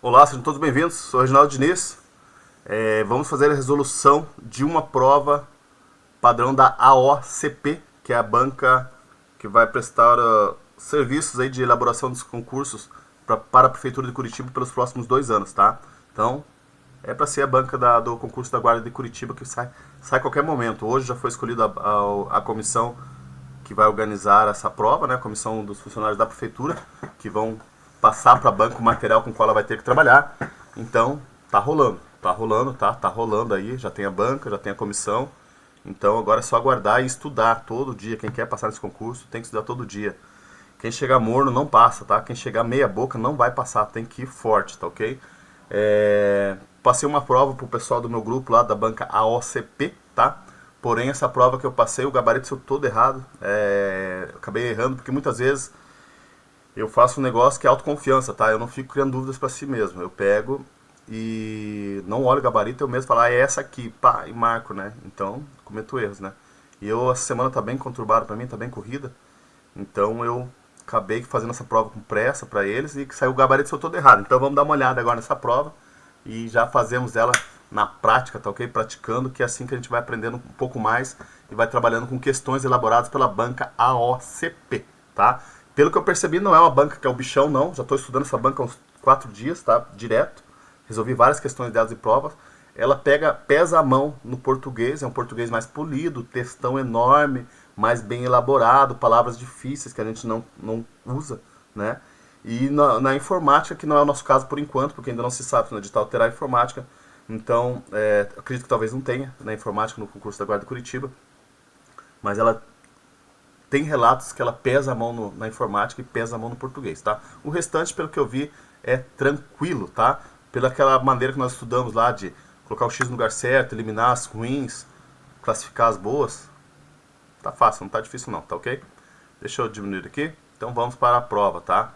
Olá, sejam todos bem-vindos. Sou o Reginaldo Diniz. Vamos fazer a resolução de uma prova padrão da AOCP, que é a banca que vai prestar serviços aí de elaboração dos concursos para a Prefeitura de Curitiba pelos próximos 2 anos, tá? Então, é para ser a banca do concurso da Guarda de Curitiba que sai a qualquer momento. Hoje já foi escolhida a comissão que vai organizar essa prova, né? A comissão dos funcionários da Prefeitura, que vão passar para a banca o material com o qual ela vai ter que trabalhar. Então, tá rolando, tá rolando aí, já tem a banca, já tem a comissão. Então agora é só aguardar e estudar todo dia. Quem quer passar nesse concurso tem que estudar todo dia. Quem chegar morno não passa, tá? Quem chegar meia boca não vai passar, tem que ir forte, tá ok? Passei uma prova pro pessoal do meu grupo lá da banca AOCP, tá? Porém, essa prova que eu passei, o gabarito saiu todo errado. Eu acabei errando porque muitas vezes eu faço um negócio que é autoconfiança, tá? Eu não fico criando dúvidas para si mesmo. Eu pego e não olho o gabarito, eu mesmo falo, é essa aqui, pá, e marco, né? Então, cometo erros, né? E essa semana tá bem conturbada para mim, tá bem corrida. Então, eu acabei fazendo essa prova com pressa para eles e que saiu o gabarito saiu todo errado. Então, vamos dar uma olhada agora nessa prova e já fazemos ela na prática, tá ok? Praticando, que é assim que a gente vai aprendendo um pouco mais e vai trabalhando com questões elaboradas pela banca AOCP, tá? Pelo que eu percebi, não é uma banca que é o bichão, não. Já estou estudando essa banca há uns 4 dias, tá? Direto. Resolvi várias questões delas e provas. Ela pesa a mão no português, é um português mais polido, textão enorme, mais bem elaborado, palavras difíceis que a gente não usa, né? E na informática, que não é o nosso caso por enquanto, porque ainda não se sabe se no edital terá informática. Então, acredito que talvez não tenha na informática no concurso da Guarda de Curitiba. Mas ela tem relatos que ela pesa a mão na informática e pesa a mão no português, tá? O restante, pelo que eu vi, é tranquilo, tá? Pela aquela maneira que nós estudamos lá de colocar o X no lugar certo, eliminar as ruins, classificar as boas. Tá fácil, não tá difícil não, tá ok? Deixa eu diminuir aqui. Então vamos para a prova, tá?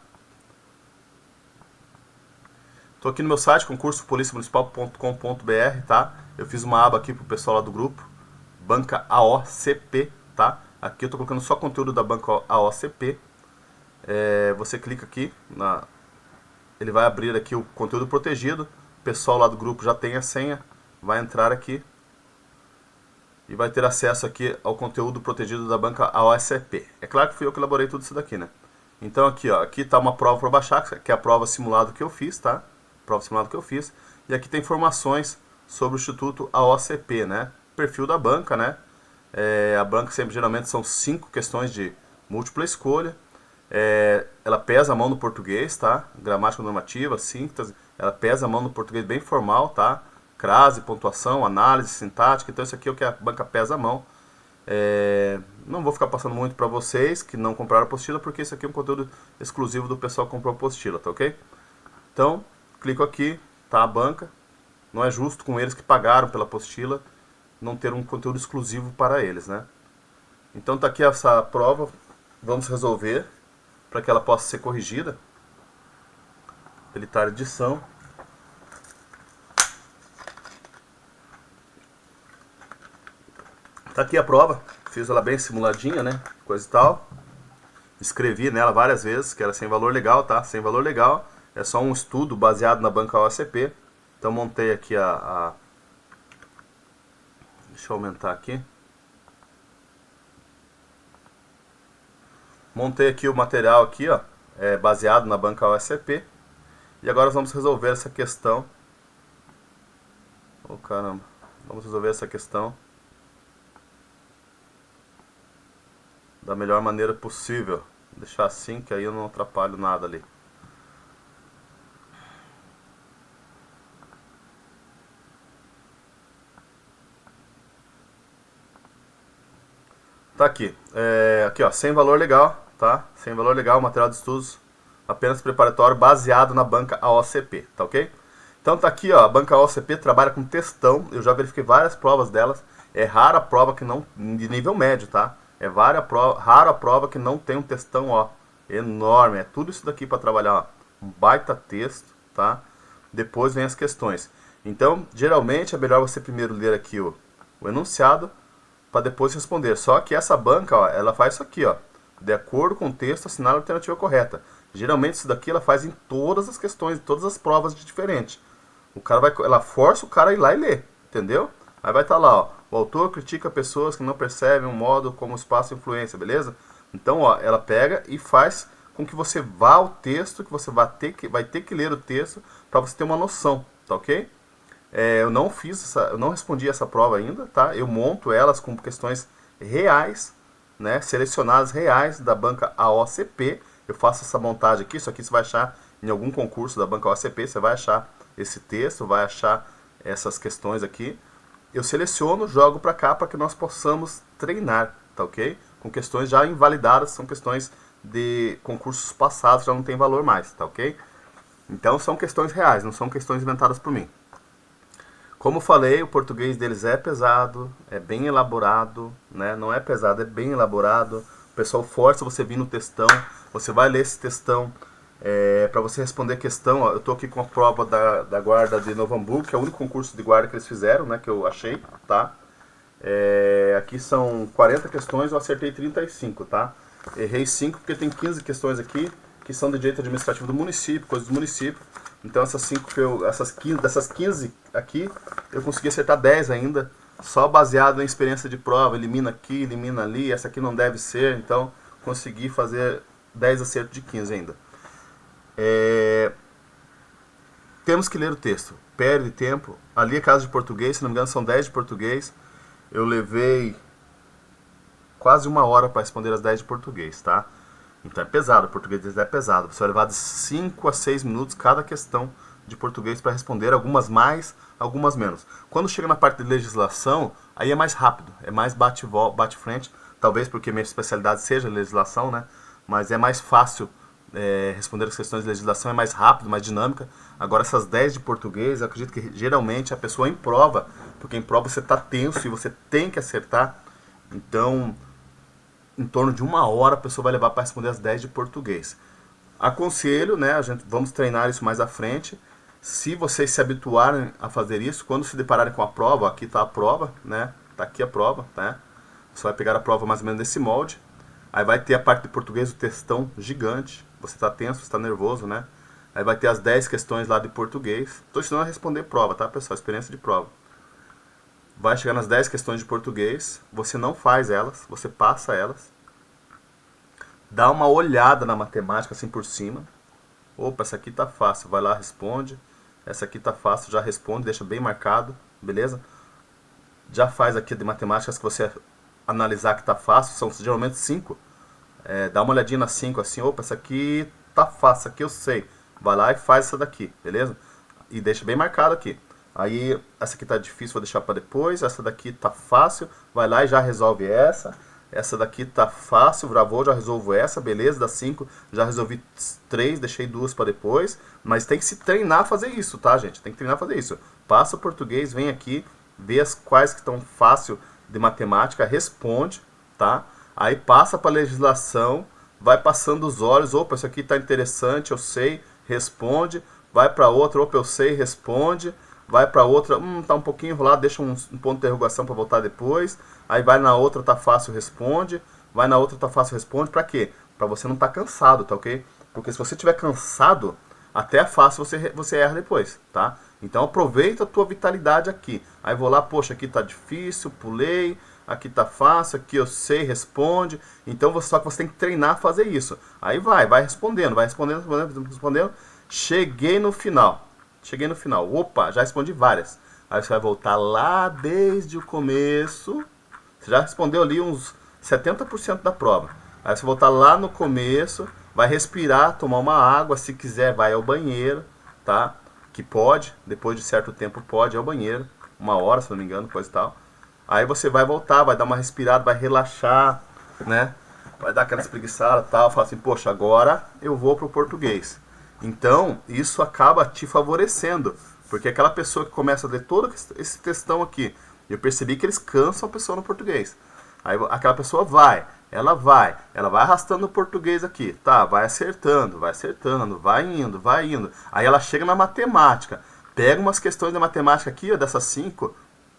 Tô aqui no meu site, concursopoliciamunicipal.com.br, tá? Eu fiz uma aba aqui pro pessoal lá do grupo, banca AOCP, tá? Aqui eu tô colocando só conteúdo da banca AOCP. Você clica aqui, ele vai abrir aqui o conteúdo protegido. O pessoal lá do grupo já tem a senha, vai entrar aqui e vai ter acesso aqui ao conteúdo protegido da banca AOCP. É claro que fui eu que elaborei tudo isso daqui, né? Então aqui, ó, aqui tá uma prova para baixar, que é a prova simulada que eu fiz, tá? Prova simulada que eu fiz. E aqui tem informações sobre o Instituto AOCP, né? Perfil da banca, né? A banca sempre geralmente são 5 questões de múltipla escolha. Ela pesa a mão no português, tá? Gramática normativa, síntese. Ela pesa a mão no português bem formal, tá? Crase, pontuação, análise, sintática. Então isso aqui é o que a banca pesa a mão. Não vou ficar passando muito para vocês que não compraram a apostila, porque isso aqui é um conteúdo exclusivo do pessoal que comprou a apostila, tá ok? Então, clico aqui, tá a banca. Não é justo com eles que pagaram pela apostila não ter um conteúdo exclusivo para eles, né? Então tá aqui essa prova, vamos resolver para que ela possa ser corrigida. Habilitar edição. Tá aqui a prova, fiz ela bem simuladinha, né? Coisa e tal. Escrevi nela várias vezes que era sem valor legal, tá? Sem valor legal. É só um estudo baseado na banca OCP. Então montei aqui Deixa eu aumentar aqui. Montei aqui o material aqui, ó, baseado na banca OCP. E agora vamos resolver essa questão. Oh, caramba. Vamos resolver essa questão da melhor maneira possível. Vou deixar assim, que aí eu não atrapalho nada ali. Tá aqui. Aqui, ó, sem valor legal, tá? Sem valor legal, material de estudos apenas preparatório baseado na banca AOCP, tá ok? Então tá aqui, ó, a banca AOCP trabalha com textão. Eu já verifiquei várias provas delas. É rara a prova que não, de nível médio, tá? É rara a prova que não tem um textão, ó, enorme. É tudo isso daqui para trabalhar, ó, um baita texto, tá? Depois vem as questões. Então, geralmente é melhor você primeiro ler aqui o enunciado para depois responder. Só que essa banca, ó, ela faz isso aqui, ó. De acordo com o texto, assinale a alternativa correta. Geralmente isso daqui ela faz em todas as questões, em todas as provas de diferente. Ela força o cara a ir lá e ler, entendeu? Aí vai estar lá, ó, o autor critica pessoas que não percebem o modo como o espaço influencia, beleza? Então, ó, ela pega e faz com que você vá ao texto, que você vai ter que ler o texto para você ter uma noção, tá ok? Eu não respondi essa prova ainda, tá? Eu monto elas com questões reais, né? Selecionadas reais da banca AOCP. Eu faço essa montagem aqui, isso aqui você vai achar em algum concurso da banca AOCP, você vai achar esse texto, vai achar essas questões aqui. Eu seleciono, jogo para cá para que nós possamos treinar, tá ok? Com questões já invalidadas, são questões de concursos passados, já não tem valor mais, tá ok? Então são questões reais, não são questões inventadas por mim. Como eu falei, o português deles é pesado, é bem elaborado, né? Não é pesado, é bem elaborado. O pessoal força você vir no textão, você vai ler esse textão. Para você responder questão, ó, eu estou aqui com a prova da guarda de Novo Hamburgo, que é o único concurso de guarda que eles fizeram, né? Que eu achei, tá? Aqui são 40 questões, eu acertei 35, tá? Errei 5 porque tem 15 questões aqui que são de direito administrativo do município, coisas do município. Então dessas 15 aqui, eu consegui acertar 10 ainda, só baseado em experiência de prova, elimina aqui, elimina ali, essa aqui não deve ser, então consegui fazer 10 acertos de 15 ainda. Temos que ler o texto, perde tempo. Ali é caso de português, se não me engano são 10 de português. Eu levei quase 1 hora para responder as 10 de português, tá? Então é pesado, o português é pesado. Você vai levar de 5 a 6 minutos cada questão de português para responder, algumas mais, algumas menos. Quando chega na parte de legislação, aí é mais rápido, é mais bate-frente, talvez porque minha especialidade seja legislação, né? Mas é mais fácil responder as questões de legislação, é mais rápido, mais dinâmica. Agora essas 10 de português, eu acredito que geralmente a pessoa em prova, porque em prova você está tenso e você tem que acertar, então em torno de 1 hora a pessoa vai levar para responder as 10 de português. Aconselho, né, vamos treinar isso mais à frente. Se vocês se habituarem a fazer isso, quando se depararem com a prova, aqui está a prova, né, tá aqui a prova, né, você vai pegar a prova mais ou menos nesse molde, aí vai ter a parte de português, o textão gigante, você está tenso, você está nervoso, né, aí vai ter as 10 questões lá de português. Estou ensinando a responder prova, tá, pessoal, experiência de prova. Vai chegar nas 10 questões de português, você não faz elas, você passa elas. Dá uma olhada na matemática assim por cima. Opa, essa aqui tá fácil, vai lá, responde. Essa aqui tá fácil, já responde, deixa bem marcado, beleza? Já faz aqui de matemáticas que você analisar que tá fácil, são geralmente 5. Dá uma olhadinha nas 5 assim, opa, essa aqui tá fácil, essa aqui eu sei. Vai lá e faz essa daqui, beleza? E deixa bem marcado aqui. Aí, essa aqui tá difícil, vou deixar para depois. Essa daqui tá fácil, vai lá e já resolve essa. Essa daqui tá fácil, já resolvo essa, beleza, das 5, já resolvi 3, deixei 2 para depois. Mas tem que se treinar a fazer isso, tá, gente? Tem que treinar a fazer isso. Passa o português, vem aqui, vê as quais que estão fácil de matemática, responde, tá? Aí passa para legislação, vai passando os olhos, opa, isso aqui tá interessante, eu sei, responde. Vai para outra, opa, eu sei, responde. Vai para outra, tá um pouquinho enrolado, deixa um ponto de interrogação para voltar depois. Aí vai na outra, tá fácil, responde. Vai na outra, tá fácil, responde. Para quê? Para você não estar cansado, tá ok? Porque se você estiver cansado, até é fácil você erra depois, tá? Então aproveita a tua vitalidade aqui. Aí vou lá, poxa, aqui tá difícil, pulei. Aqui tá fácil, aqui eu sei, responde. Então só que você tem que treinar a fazer isso. Aí vai respondendo, respondendo. Cheguei no final. Opa, já respondi várias. Aí você vai voltar lá desde o começo. Você já respondeu ali uns 70% da prova. Aí você voltar lá no começo, vai respirar, tomar uma água, se quiser vai ao banheiro, tá? Que pode, depois de certo tempo pode ir ao banheiro, 1 hora, se não me engano, coisa e tal. Aí você vai voltar, vai dar uma respirada, vai relaxar, né? Vai dar aquela espreguiçada e tal, fala assim, poxa, agora eu vou pro português. Então, isso acaba te favorecendo, porque aquela pessoa que começa a ler todo esse textão aqui, eu percebi que eles cansam a pessoa no português. Aí aquela pessoa vai arrastando o português aqui, tá, vai acertando, vai indo. Aí ela chega na matemática, pega umas questões da matemática aqui, ó, dessas 5,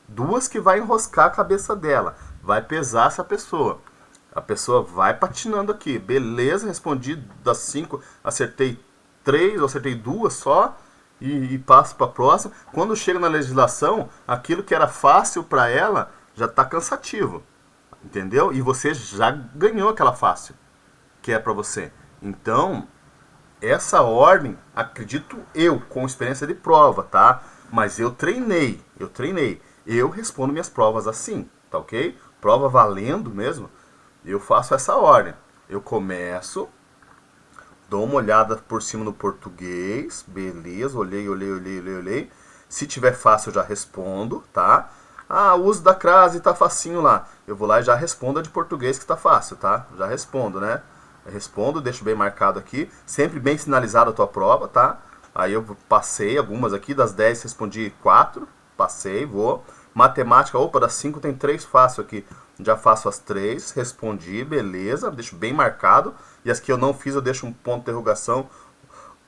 2 que vai enroscar a cabeça dela, vai pesar essa pessoa. A pessoa vai patinando aqui. Beleza, respondi das 5, acertei 3, ou acertei 2 só. E passo para a próxima. Quando chega na legislação, aquilo que era fácil para ela já está cansativo. Entendeu? E você já ganhou aquela fácil que é para você. Então, essa ordem, acredito eu, com experiência de prova, tá? Mas eu treinei. Eu respondo minhas provas assim, tá ok? Prova valendo mesmo, eu faço essa ordem. Eu começo, dou uma olhada por cima no português, beleza, olhei. Se tiver fácil eu já respondo, tá? Ah, o uso da crase tá facinho lá. Eu vou lá e já respondo a de português que tá fácil, tá? Já respondo, né? Eu respondo, deixo bem marcado aqui, sempre bem sinalizado a tua prova, tá? Aí eu passei algumas aqui, das 10 respondi 4, passei, vou. Matemática, opa, das 5 tem 3 fácil aqui, já faço as 3, respondi, beleza, deixo bem marcado. E as que eu não fiz eu deixo um ponto de interrogação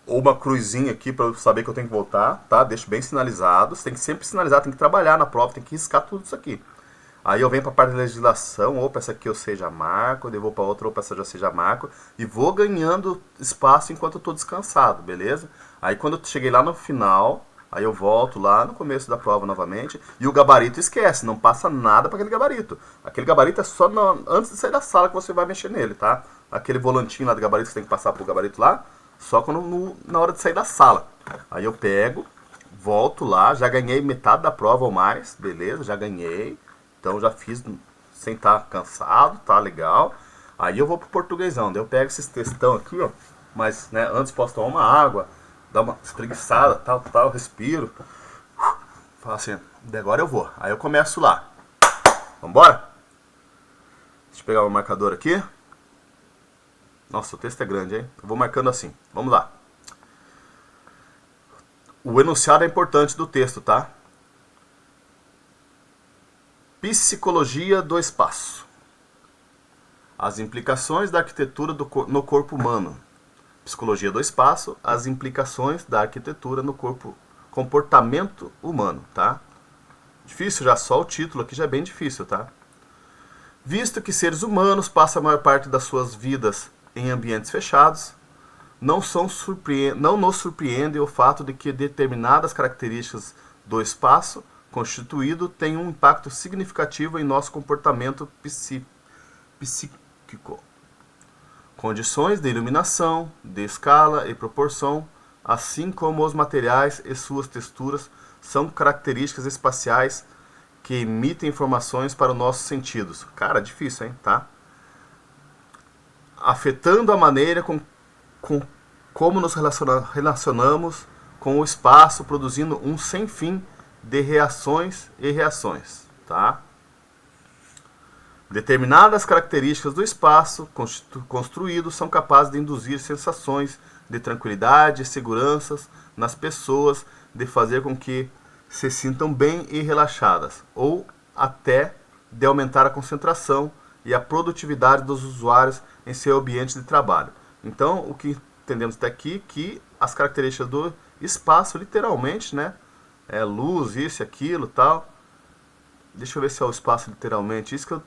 ou uma cruzinha aqui para eu saber que eu tenho que voltar, tá? Deixo bem sinalizado, você tem que sempre sinalizar, tem que trabalhar na prova, tem que riscar tudo isso aqui. Aí eu venho para a parte da legislação, opa, essa aqui eu sei já marco, eu vou para outra, opa, essa eu já sei já marco, e vou ganhando espaço enquanto eu estou descansado, beleza? Aí quando eu cheguei lá no final, aí eu volto lá no começo da prova novamente, e o gabarito esquece, não passa nada para aquele gabarito. Aquele gabarito é só antes de sair da sala que você vai mexer nele, tá? Aquele volantinho lá do gabarito, você tem que passar pro gabarito lá, só na hora de sair da sala. Aí eu pego, volto lá, já ganhei metade da prova ou mais, beleza, já ganhei. Então já fiz sem estar cansado, tá legal. Aí eu vou pro portuguesão, daí eu pego esses textão aqui, ó. Mas, né, antes posso tomar uma água, dar uma espreguiçada, tal, respiro. Falo assim, de agora eu vou. Aí eu começo lá. Vambora? Deixa eu pegar o marcador aqui. Nossa, o texto é grande, hein? Eu vou marcando assim. Vamos lá. O enunciado é importante do texto, tá? Psicologia do espaço. As implicações da arquitetura no corpo humano. Psicologia do espaço, as implicações da arquitetura no comportamento humano, tá? Difícil já, só o título aqui já é bem difícil, tá? Visto que seres humanos passam a maior parte das suas vidas em ambientes fechados, não nos surpreende o fato de que determinadas características do espaço constituído tem um impacto significativo em nosso comportamento psíquico. Condições de iluminação, de escala e proporção, assim como os materiais e suas texturas, são características espaciais que emitem informações para os nossos sentidos. Cara, difícil, hein? Tá? Afetando a maneira como nos relacionamos com o espaço, produzindo um sem fim de reações e reações, tá? Determinadas características do espaço construído são capazes de induzir sensações de tranquilidade e segurança nas pessoas, de fazer com que se sintam bem e relaxadas, ou até de aumentar a concentração e a produtividade dos usuários em seu ambiente de trabalho. Então, o que entendemos até aqui, que as características do espaço, literalmente, né? É luz, isso e aquilo, tal. Deixa eu ver se é o espaço literalmente. Isso que eu...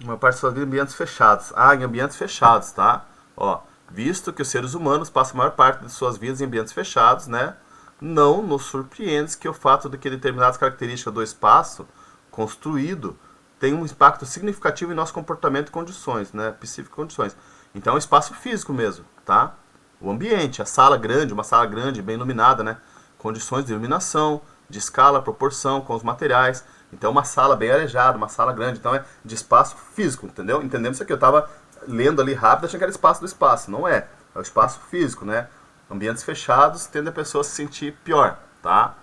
Uma parte da sua vida em ambientes fechados. Ah, em ambientes fechados, tá? Ó, visto que os seres humanos passam a maior parte de suas vidas em ambientes fechados, né? Não nos surpreende que o fato de que determinadas características do espaço construído tem um impacto significativo em nosso comportamento e condições, né? Psíquico condições. Então é um espaço físico mesmo, tá? O ambiente, a sala grande, uma sala grande, bem iluminada, né? Condições de iluminação, de escala, proporção com os materiais. Então uma sala bem arejada, uma sala grande, então é de espaço físico, entendeu? Entendendo isso aqui, eu estava lendo ali rápido, achando que era espaço do espaço, não é. É o espaço físico, né? Ambientes fechados tendem a pessoa a se sentir pior, tá?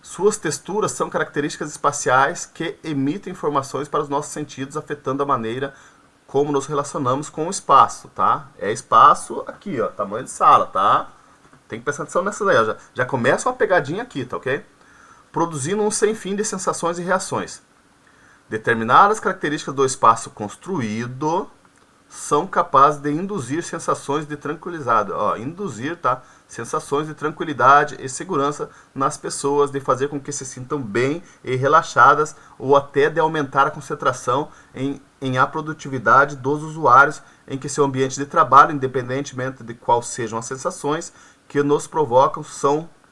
Suas texturas são características espaciais que emitem informações para os nossos sentidos, afetando a maneira como nos relacionamos com o espaço, tá? É espaço aqui, ó, tamanho de sala, tá? Tem que prestar atenção nessa daí, ó. Já começa uma pegadinha aqui, tá ok? Produzindo um sem fim de sensações e reações. Determinadas características do espaço construído são capazes de induzir sensações de tranquilidade. Ó, induzir, tá? Sensações de tranquilidade e segurança nas pessoas, de fazer com que se sintam bem e relaxadas, ou até de aumentar a concentração em a produtividade dos usuários em que seu ambiente de trabalho, independentemente de quais sejam as sensações que nos provocam,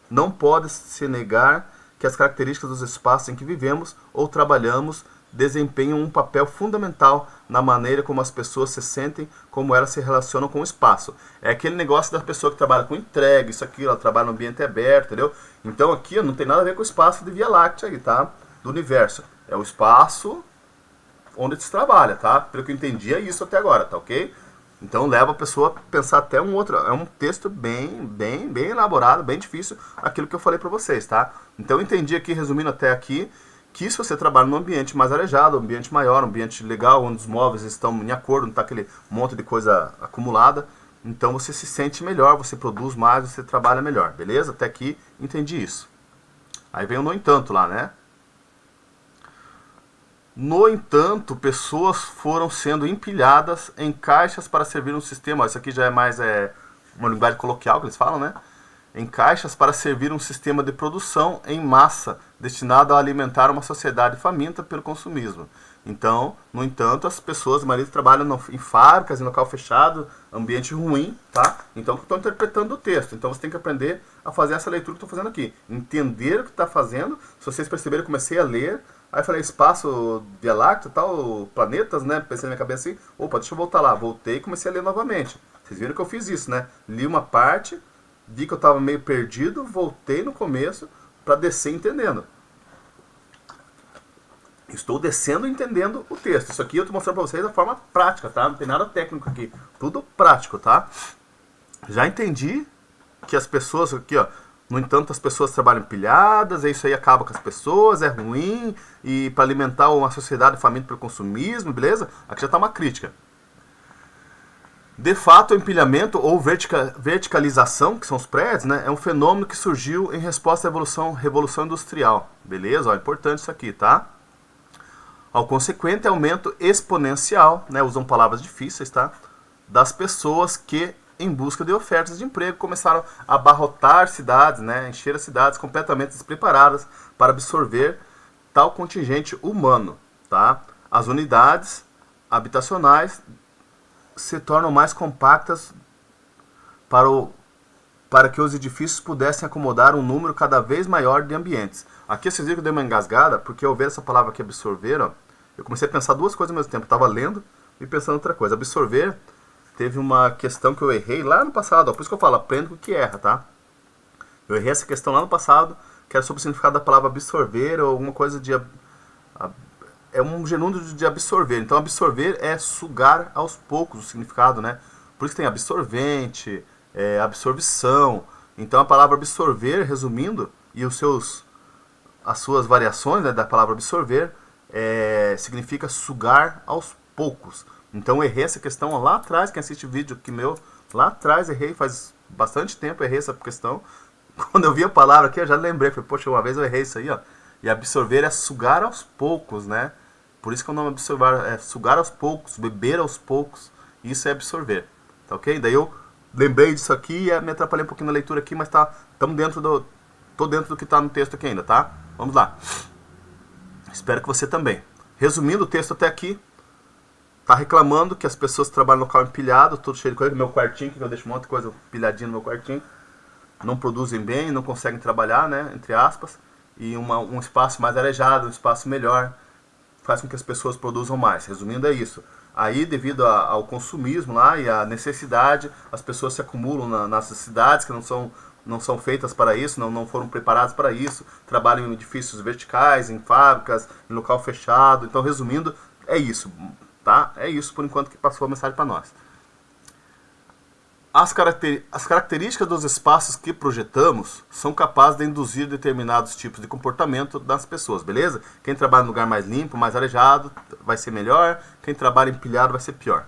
não pode se negar que as características dos espaços em que vivemos ou trabalhamos desempenham um papel fundamental na maneira como as pessoas se sentem, como elas se relacionam com o espaço. É aquele negócio da pessoa que trabalha com entrega, isso aqui, ela trabalha no ambiente aberto, entendeu? Então aqui não tem nada a ver com o espaço de Via Láctea aí, tá? Do universo. É o espaço onde se trabalha, tá? Pelo que eu entendi é isso até agora, tá ok? Então leva a pessoa a pensar até um outro. É um texto bem elaborado, bem difícil, aquilo que eu falei pra vocês, tá? Então eu entendi aqui, resumindo até aqui, que se você trabalha num ambiente mais arejado, um ambiente maior, um ambiente legal, onde os móveis estão em acordo, não está aquele monte de coisa acumulada, então você se sente melhor, você produz mais, você trabalha melhor, beleza? Até aqui entendi isso. Aí vem o no entanto lá, né? No entanto, pessoas foram sendo empilhadas em caixas para servir um sistema. Isso aqui já é mais uma linguagem coloquial que eles falam, né? Em caixas para servir um sistema de produção em massa, destinado a alimentar uma sociedade faminta pelo consumismo. Então, no entanto, as pessoas, a maioria trabalham em fábricas, em local fechado, ambiente ruim, tá? Então, eu estou interpretando o texto. Então, você tem que aprender a fazer essa leitura que eu estou fazendo aqui. Entender o que está fazendo. Se vocês perceberem, eu comecei a ler. Aí eu falei, espaço, Via Láctea, tal, planetas, né? Pensei na minha cabeça assim, opa, deixa eu voltar lá. Voltei e comecei a ler novamente. Vocês viram que eu fiz isso, né? Li uma parte, vi que eu estava meio perdido, voltei no começo para descer entendendo. Estou descendo entendendo o texto. Isso aqui eu estou mostrando para vocês da forma prática, tá? Não tem nada técnico aqui. Tudo prático, tá? Já entendi que as pessoas aqui, ó, no entanto, as pessoas trabalham empilhadas, isso aí acaba com as pessoas, é ruim, e para alimentar uma sociedade faminta pelo consumismo, beleza? Aqui já está uma crítica. De fato, o empilhamento ou verticalização, que são os prédios, né, é um fenômeno que surgiu em resposta à revolução industrial. Beleza? Ó, importante isso aqui, tá? Ao consequente aumento exponencial, né, usam palavras difíceis, tá? Das pessoas que, em busca de ofertas de emprego, começaram a abarrotar cidades, né, encher as cidades completamente despreparadas para absorver tal contingente humano, tá? As unidades habitacionais se tornam mais compactas para que os edifícios pudessem acomodar um número cada vez maior de ambientes. Aqui vocês viram que eu dei uma engasgada, porque ao ver essa palavra aqui, absorver, ó, eu comecei a pensar duas coisas ao mesmo tempo. Eu estava lendo e pensando outra coisa. Absorver, teve uma questão que eu errei lá no passado, ó, por isso que eu falo, aprenda com o que erra, tá? Eu errei essa questão lá no passado, que era sobre o significado da palavra absorver, ou alguma coisa de... é um gerúndio de absorver. Então, absorver é sugar aos poucos o significado, né? Por isso tem absorvente, absorção. Então, a palavra absorver, resumindo, e as suas variações, né, da palavra absorver, significa sugar aos poucos. Então, eu errei essa questão lá atrás. Quem assiste vídeo aqui meu, lá atrás errei, faz bastante tempo errei essa questão. Quando eu vi a palavra aqui, eu já lembrei. Falei, poxa, uma vez eu errei isso aí, ó. E absorver é sugar aos poucos, né? Por isso que o nome absorver é sugar aos poucos, beber aos poucos. Isso é absorver, tá ok? Daí eu lembrei disso aqui e me atrapalhei um pouquinho na leitura aqui, mas tô dentro do que está no texto aqui ainda, tá? Vamos lá. Espero que você também. Resumindo o texto até aqui, tá reclamando que as pessoas que trabalham no local empilhado, tudo cheio de coisa, meu quartinho, que eu deixo um monte de coisa empilhadinha no meu quartinho, não produzem bem, não conseguem trabalhar, né? Entre aspas. E um espaço mais arejado, um espaço melhor, faz com que as pessoas produzam mais. Resumindo, é isso. Aí, devido ao consumismo lá e à necessidade, as pessoas se acumulam nas cidades que não são feitas para isso, não foram preparadas para isso, trabalham em edifícios verticais, em fábricas, em local fechado. Então, resumindo, é isso, tá? É isso por enquanto que passou a mensagem para nós. As características dos espaços que projetamos são capazes de induzir determinados tipos de comportamento das pessoas, beleza? Quem trabalha em lugar mais limpo, mais arejado, vai ser melhor. Quem trabalha empilhado vai ser pior.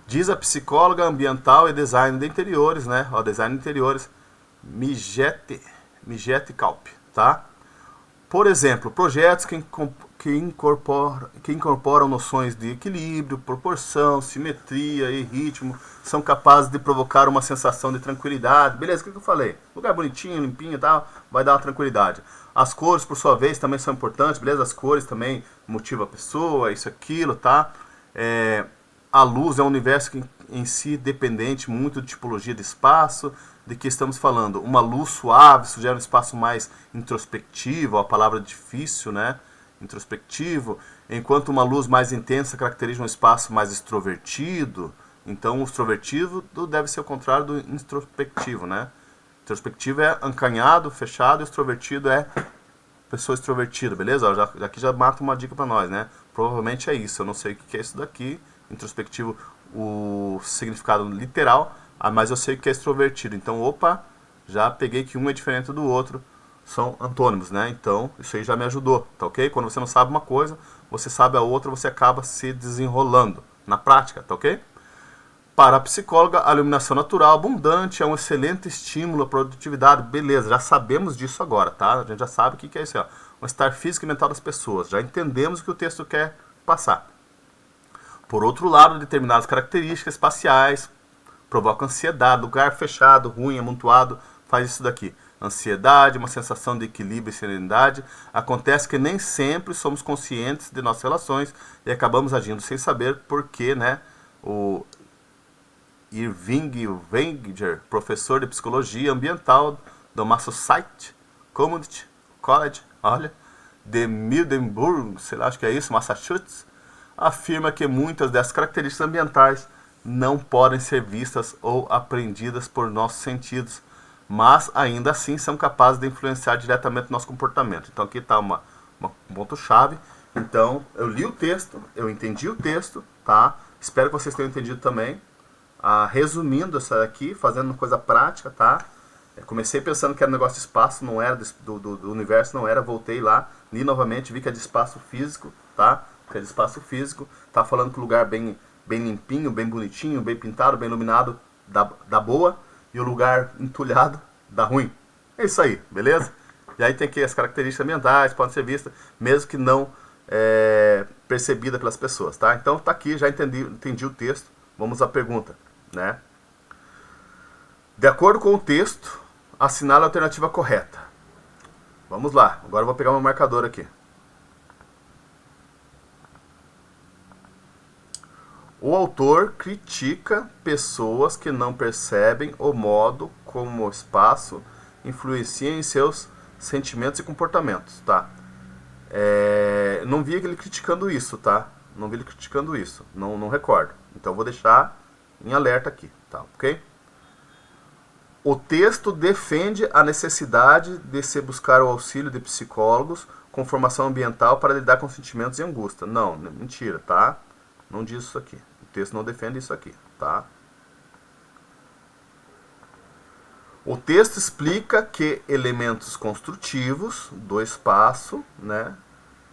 Diz a psicóloga ambiental e design de interiores, né? Ó, design de interiores, Mijete Kalp, tá? Por exemplo, projetos que incorporam noções de equilíbrio, proporção, simetria e ritmo, são capazes de provocar uma sensação de tranquilidade. Beleza, o que eu falei? Lugar bonitinho, limpinho e tal, vai dar uma tranquilidade. As cores, por sua vez, também são importantes, beleza? As cores também motivam a pessoa, isso, aquilo, tá? A luz é um universo que em si dependente muito de tipologia de espaço. De que estamos falando? Uma luz suave sugere um espaço mais introspectivo, a palavra difícil, né? Introspectivo, enquanto uma luz mais intensa caracteriza um espaço mais extrovertido. Então o extrovertido deve ser o contrário do introspectivo, né? Introspectivo é acanhado, fechado, e extrovertido é pessoa extrovertida, beleza? Aqui já mata uma dica pra nós, né? Provavelmente é isso, eu não sei o que é isso daqui. Introspectivo, o significado literal, mas eu sei que é extrovertido. Então, opa, já peguei que um é diferente do outro. São antônimos, né? Então, isso aí já me ajudou, tá ok? Quando você não sabe uma coisa, você sabe a outra, você acaba se desenrolando na prática, tá ok? Para a psicóloga, a iluminação natural abundante é um excelente estímulo à produtividade. Beleza, já sabemos disso agora, tá? A gente já sabe o que é isso, ó. O estar físico e mental das pessoas. Já entendemos o que o texto quer passar. Por outro lado, determinadas características espaciais provoca ansiedade, lugar fechado, ruim, amontoado, faz isso daqui. Ansiedade, uma sensação de equilíbrio e serenidade. Acontece que nem sempre somos conscientes de nossas relações e acabamos agindo sem saber porquê, né? O Irving Wenger, professor de psicologia ambiental do Massachusetts Community College, olha, de Mildenburg, sei lá, acho que é isso, Massachusetts, afirma que muitas dessas características ambientais não podem ser vistas ou aprendidas por nossos sentidos, mas ainda assim são capazes de influenciar diretamente o nosso comportamento. Então aqui está um ponto-chave. Então eu li o texto, eu entendi o texto, tá? Espero que vocês tenham entendido também. Resumindo isso aqui, fazendo uma coisa prática, tá? Comecei pensando que era um negócio de espaço, não era do universo, não era. Voltei lá, li novamente, vi que é de espaço físico, tá? Que é de espaço físico. Tá falando que o lugar bem limpinho, bem bonitinho, bem pintado, bem iluminado, dá boa, e o lugar entulhado dá ruim. É isso aí, beleza? E aí tem aqui as características ambientais, podem ser vistas, mesmo que não percebida pelas pessoas, tá? Então tá aqui, já entendi o texto. Vamos à pergunta, né? De acordo com o texto, assinale a alternativa correta. Vamos lá, agora eu vou pegar meu marcador aqui. O autor critica pessoas que não percebem o modo como o espaço influencia em seus sentimentos e comportamentos, tá? Não vi ele criticando isso, tá? Não vi ele criticando isso, não recordo. Então vou deixar em alerta aqui, tá? Ok? O texto defende a necessidade de se buscar o auxílio de psicólogos com formação ambiental para lidar com sentimentos e angústia. Não, mentira, tá? Não diz isso aqui. O texto não defende isso aqui, tá? O texto explica que elementos construtivos do espaço, né?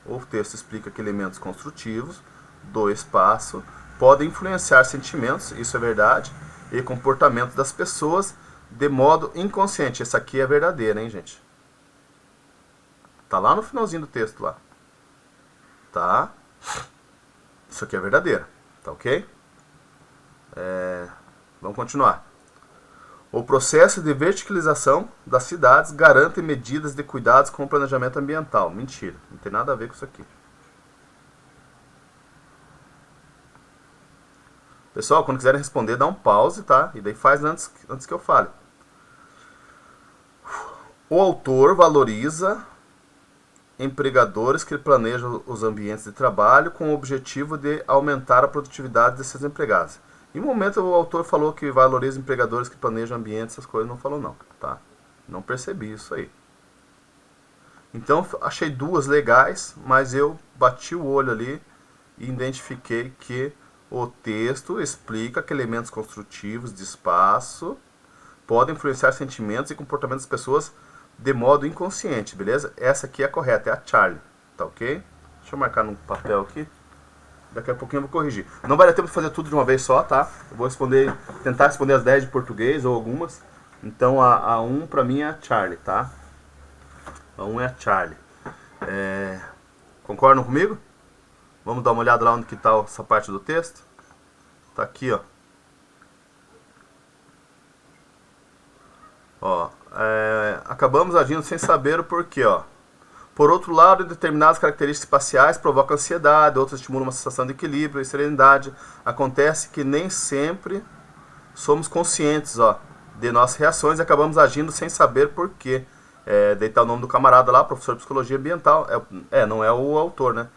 O texto explica que elementos construtivos do espaço podem influenciar sentimentos, isso é verdade, e comportamentos das pessoas de modo inconsciente. Essa aqui é verdadeira, hein, gente? Tá lá no finalzinho do texto lá. Tá? Isso aqui é verdadeira, tá ok? Vamos continuar. O processo de verticalização das cidades garante medidas de cuidados com o planejamento ambiental. Mentira, não tem nada a ver com isso aqui. Pessoal, quando quiserem responder, dá um pause, tá? E daí faz antes que eu fale. O autor valoriza empregadores que planejam os ambientes de trabalho com o objetivo de aumentar a produtividade desses empregados. Em um momento o autor falou que valoriza empregadores que planejam ambientes, essas coisas, não falou não, tá? Não percebi isso aí. Então achei duas legais, mas eu bati o olho ali e identifiquei que o texto explica que elementos construtivos de espaço podem influenciar sentimentos e comportamentos das pessoas de modo inconsciente, beleza? Essa aqui é a correta, é a Charlie, tá ok? Deixa eu marcar num papel aqui. Daqui a pouquinho eu vou corrigir. Não vai dar tempo de fazer tudo de uma vez só, tá? Eu vou tentar responder as 10 de português ou algumas. Então a 1 pra mim é a Charlie, tá? A 1 é a Charlie. Concordam comigo? Vamos dar uma olhada lá onde que está essa parte do texto. Tá aqui, ó. Acabamos agindo sem saber o porquê, ó. Por outro lado, determinadas características espaciais provocam ansiedade, outras estimulam uma sensação de equilíbrio e serenidade. Acontece que nem sempre somos conscientes, ó, de nossas reações e acabamos agindo sem saber porquê. Daí tá o nome do camarada lá, professor de psicologia ambiental. Não é o autor, né?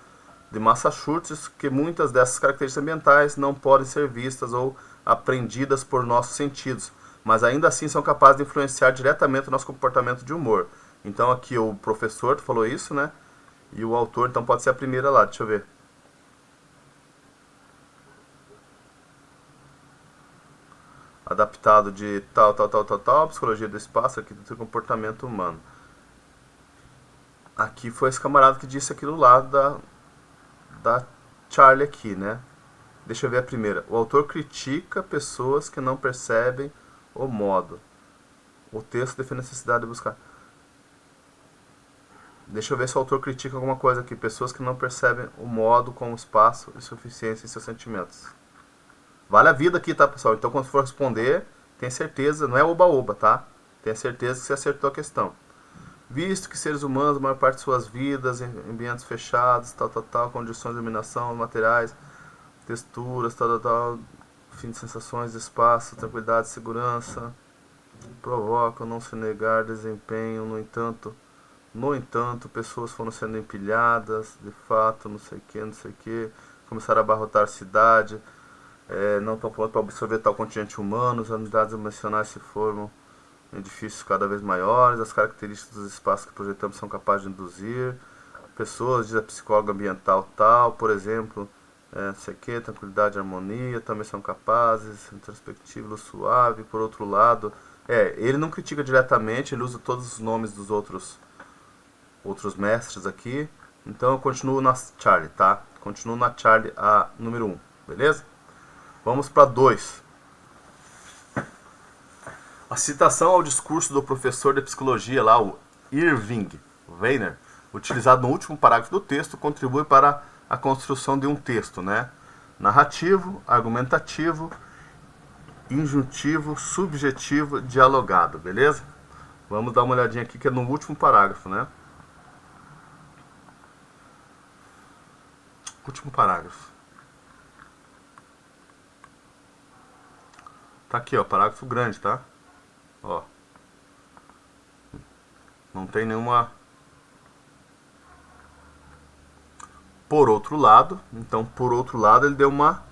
De Massachusetts, que muitas dessas características ambientais não podem ser vistas ou aprendidas por nossos sentidos, mas ainda assim são capazes de influenciar diretamente o nosso comportamento de humor. Então aqui o professor falou isso, né? E o autor, então pode ser a primeira lá, deixa eu ver. Adaptado de tal, psicologia do espaço, aqui do comportamento humano. Aqui foi esse camarada que disse aquilo lá da Charlie aqui, né? Deixa eu ver a primeira. O autor critica pessoas que não percebem o modo. O texto defende a necessidade de buscar. Deixa eu ver se o autor critica alguma coisa aqui. Pessoas que não percebem o modo com o espaço e suficiência em seus sentimentos. Vale a vida aqui, tá, pessoal? Então, quando for responder, tenha certeza, não é oba-oba, tá? Tenha certeza que você acertou a questão. Visto que seres humanos, a maior parte de suas vidas, em ambientes fechados, condições de iluminação, materiais, texturas, fim de sensações, espaço, tranquilidade, segurança, provocam não se negar desempenho, no entanto, pessoas foram sendo empilhadas, de fato, não sei o que, começaram a abarrotar a cidade, não estão prontos para absorver tal contingente humano, as unidades emocionais se formam em edifícios cada vez maiores, as características dos espaços que projetamos são capazes de induzir, pessoas, diz a psicóloga ambiental tal, por exemplo, não sei o que, tranquilidade e harmonia, também são capazes, introspectivo, suave, por outro lado, ele não critica diretamente, ele usa todos os nomes dos outros mestres aqui, então eu continuo na Charlie, tá? Continuo na Charlie, a número 1, beleza? Vamos para 2. A citação ao discurso do professor de psicologia lá, o Irving Weiner, utilizado no último parágrafo do texto, contribui para a construção de um texto, né? Narrativo, argumentativo, injuntivo, subjetivo, dialogado, beleza? Vamos dar uma olhadinha aqui que é no último parágrafo, né? Último parágrafo. Tá aqui, ó, parágrafo grande, tá? Ó. Não tem nenhuma... Por outro lado, então, por outro lado, ele deu uma...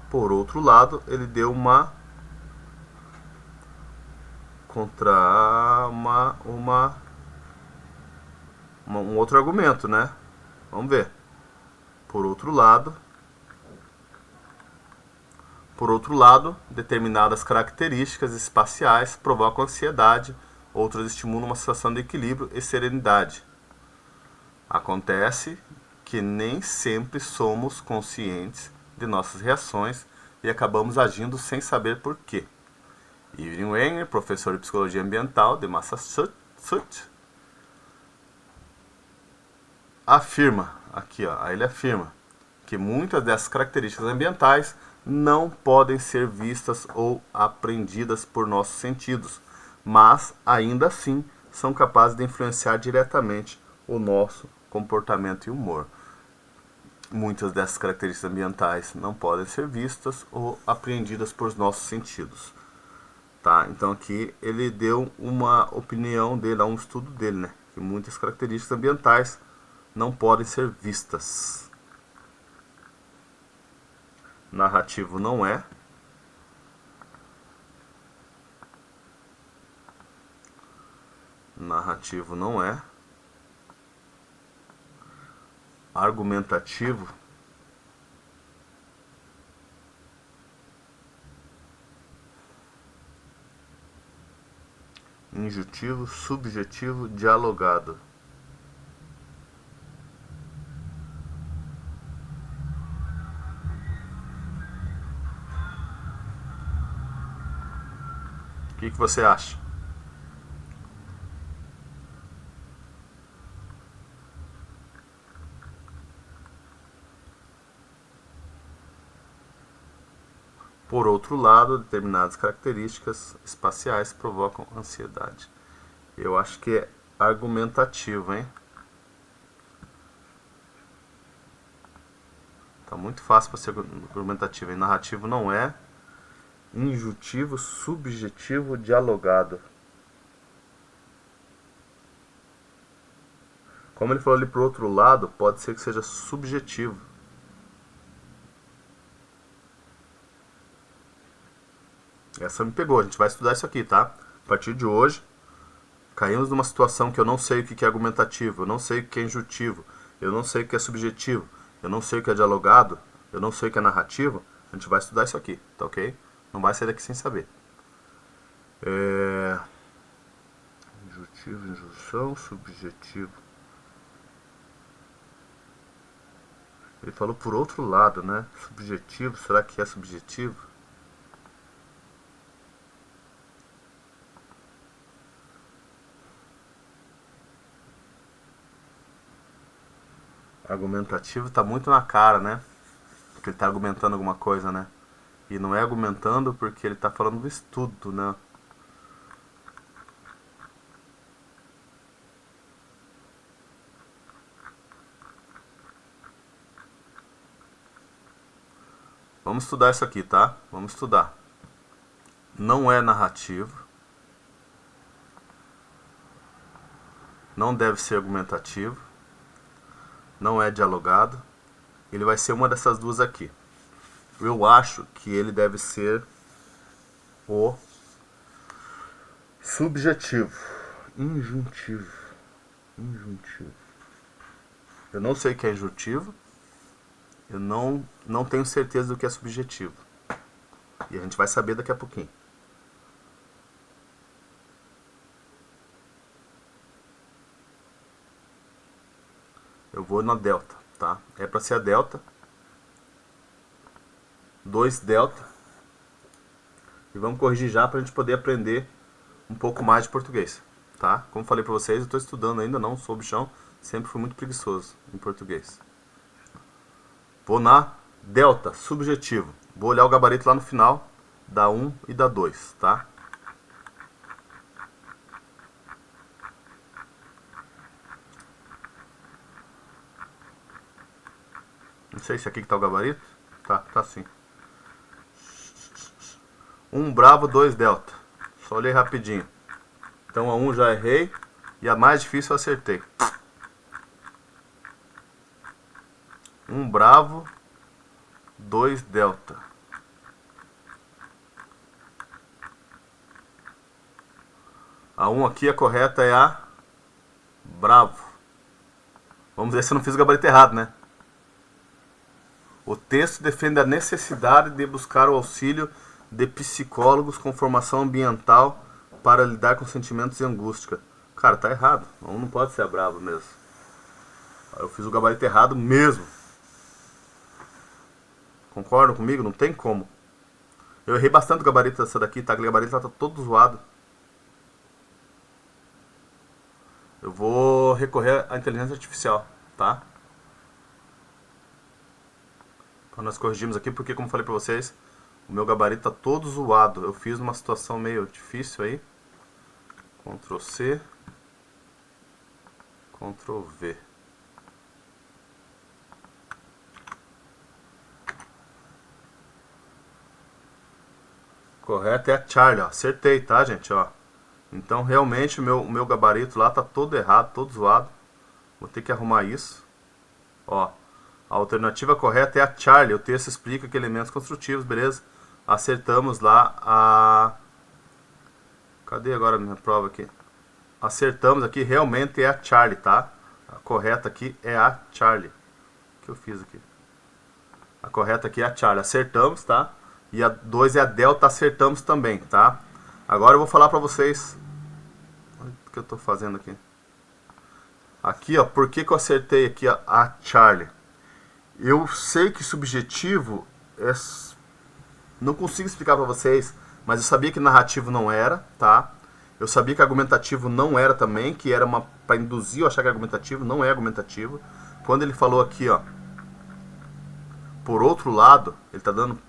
Por outro lado, ele deu uma... um outro argumento, né? Vamos ver. Por outro lado, determinadas características espaciais provocam ansiedade, outras estimulam uma sensação de equilíbrio e serenidade. Acontece que nem sempre somos conscientes de nossas reações e acabamos agindo sem saber porquê. Irving Weiner, professor de psicologia ambiental de Massachusetts, afirma, aqui ó, ele afirma que muitas dessas características ambientais não podem ser vistas ou aprendidas por nossos sentidos, mas ainda assim são capazes de influenciar diretamente o nosso comportamento e humor. Muitas dessas características ambientais não podem ser vistas ou apreendidas por nossos sentidos. Tá? Então aqui ele deu uma opinião dele, um estudo dele, né? Que muitas características ambientais não podem ser vistas. Narrativo não é. Narrativo não é. Argumentativo injuntivo, subjetivo, dialogado. O que você acha? Por outro lado, determinadas características espaciais provocam ansiedade. Eu acho que é argumentativo, hein? Tá muito fácil para ser argumentativo, hein? Narrativo não é. Injuntivo, subjetivo, dialogado. Como ele falou ali pro outro lado, pode ser que seja subjetivo. Essa me pegou, a gente vai estudar isso aqui, tá? A partir de hoje, caímos numa situação que eu não sei o que é argumentativo, eu não sei o que é injuntivo, eu não sei o que é subjetivo, eu não sei o que é dialogado, eu não sei o que é narrativo. A gente vai estudar isso aqui, tá ok? Não vai sair daqui sem saber. Injuntivo, injunção, subjetivo. Ele falou por outro lado, né? Subjetivo, será que é subjetivo? Argumentativo tá muito na cara, né? Porque ele tá argumentando alguma coisa, né? E não é argumentando porque ele tá falando do estudo, né? Vamos estudar isso aqui, tá? Vamos estudar. Não é narrativo. Não deve ser argumentativo. Não é dialogado. Ele vai ser uma dessas duas aqui. Eu acho que ele deve ser o subjetivo. Injuntivo. Injuntivo. Eu não sei o que é injuntivo. Eu não tenho certeza do que é subjetivo. E a gente vai saber daqui a pouquinho. Eu vou na delta, tá? É para ser a delta. 2 delta. E vamos corrigir já para a gente poder aprender um pouco mais de português, tá? Como falei para vocês, eu estou estudando ainda, não sou bichão. Sempre fui muito preguiçoso em português. Vou na delta, subjetivo. Vou olhar o gabarito lá no final, da 1 e da 2, tá? Não sei se é aqui que tá o gabarito. Tá sim. 1 bravo, 2 delta. Só olhei rapidinho. Então a 1 já errei e a mais difícil eu acertei. 1 bravo, 2 delta. A 1 aqui, a correta é a bravo. Vamos ver se eu não fiz o gabarito errado, né? O texto defende a necessidade de buscar o auxílio de psicólogos com formação ambiental para lidar com sentimentos e angústia. Cara, tá errado. Não pode ser a bravo mesmo. Eu fiz o gabarito errado mesmo. Concordam comigo? Não tem como. Eu errei bastante o gabarito dessa daqui, tá? O gabarito tá todo zoado. Eu vou recorrer à inteligência artificial, tá? Então nós corrigimos aqui porque, como falei pra vocês, o meu gabarito tá todo zoado. Eu fiz numa situação meio difícil aí. Ctrl C, Ctrl V. Correto é a Charlie, ó. Acertei, tá, gente, ó. Então realmente o meu gabarito lá tá todo errado, todo zoado. Vou ter que arrumar isso. Ó, a alternativa correta é a Charlie. O texto explica que elementos construtivos, beleza? Acertamos lá a... Cadê agora a minha prova aqui? Acertamos aqui, realmente é a Charlie, tá? A correta aqui é a Charlie. O que eu fiz aqui? A correta aqui é a Charlie. Acertamos, tá? E a 2 é a Delta, acertamos também, tá? Agora eu vou falar pra vocês... Olha o que eu tô fazendo aqui. Aqui, ó, por que eu acertei aqui a Charlie? Eu sei que subjetivo é... Não consigo explicar pra vocês, mas eu sabia que narrativo não era, tá? Eu sabia que argumentativo não era também, que era uma para induzir eu achar que é argumentativo, não é argumentativo. Quando ele falou aqui, ó, por outro lado, ele tá dando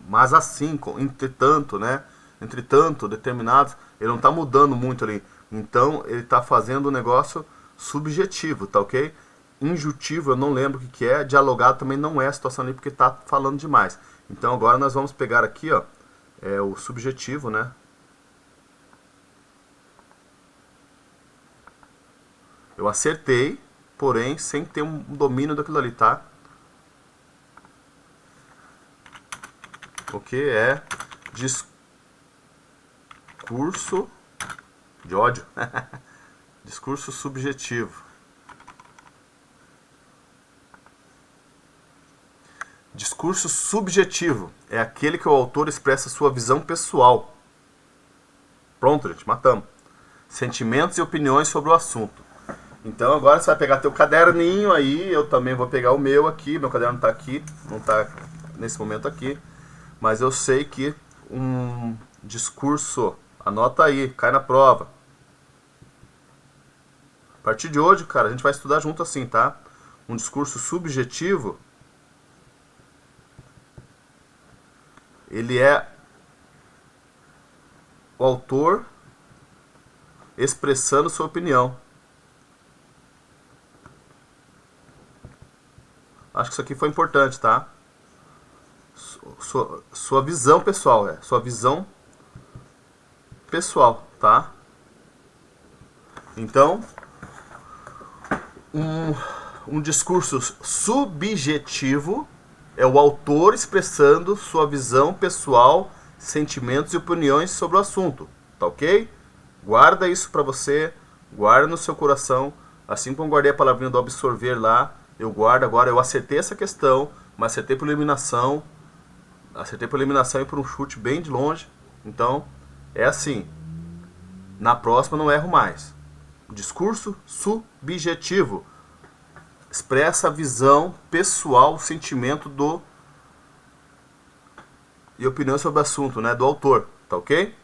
mas assim, entretanto, né? Entretanto, determinados, ele não está mudando muito ali. Então, ele está fazendo um negócio subjetivo, tá ok? Injuntivo, eu não lembro o que é. Dialogado também não é a situação ali, porque está falando demais. Então, agora nós vamos pegar aqui, ó, o subjetivo, né? Eu acertei, porém, sem ter um domínio daquilo ali, tá? O que é discurso de ódio? Discurso subjetivo. Discurso subjetivo é aquele que o autor expressa sua visão pessoal. Pronto, gente, matamos. Sentimentos e opiniões sobre o assunto. Então agora você vai pegar teu caderninho aí, eu também vou pegar o meu aqui, meu caderno está aqui, não está nesse momento aqui, mas eu sei que um discurso, anota aí, cai na prova. A partir de hoje, cara, a gente vai estudar junto assim, tá? Um discurso subjetivo, ele é o autor expressando sua opinião. Acho que isso aqui foi importante, tá? Sua visão pessoal, sua visão pessoal, tá? Então, um discurso subjetivo é o autor expressando sua visão pessoal, sentimentos e opiniões sobre o assunto, tá ok? Guarda isso pra você, guarda no seu coração, assim como eu guardei a palavrinha do absorver lá, eu guardo agora, eu acertei essa questão, mas acertei por eliminação e por um chute bem de longe, então é assim, na próxima não erro mais. Discurso subjetivo expressa a visão pessoal, sentimento e opinião sobre o assunto, né, do autor, tá ok?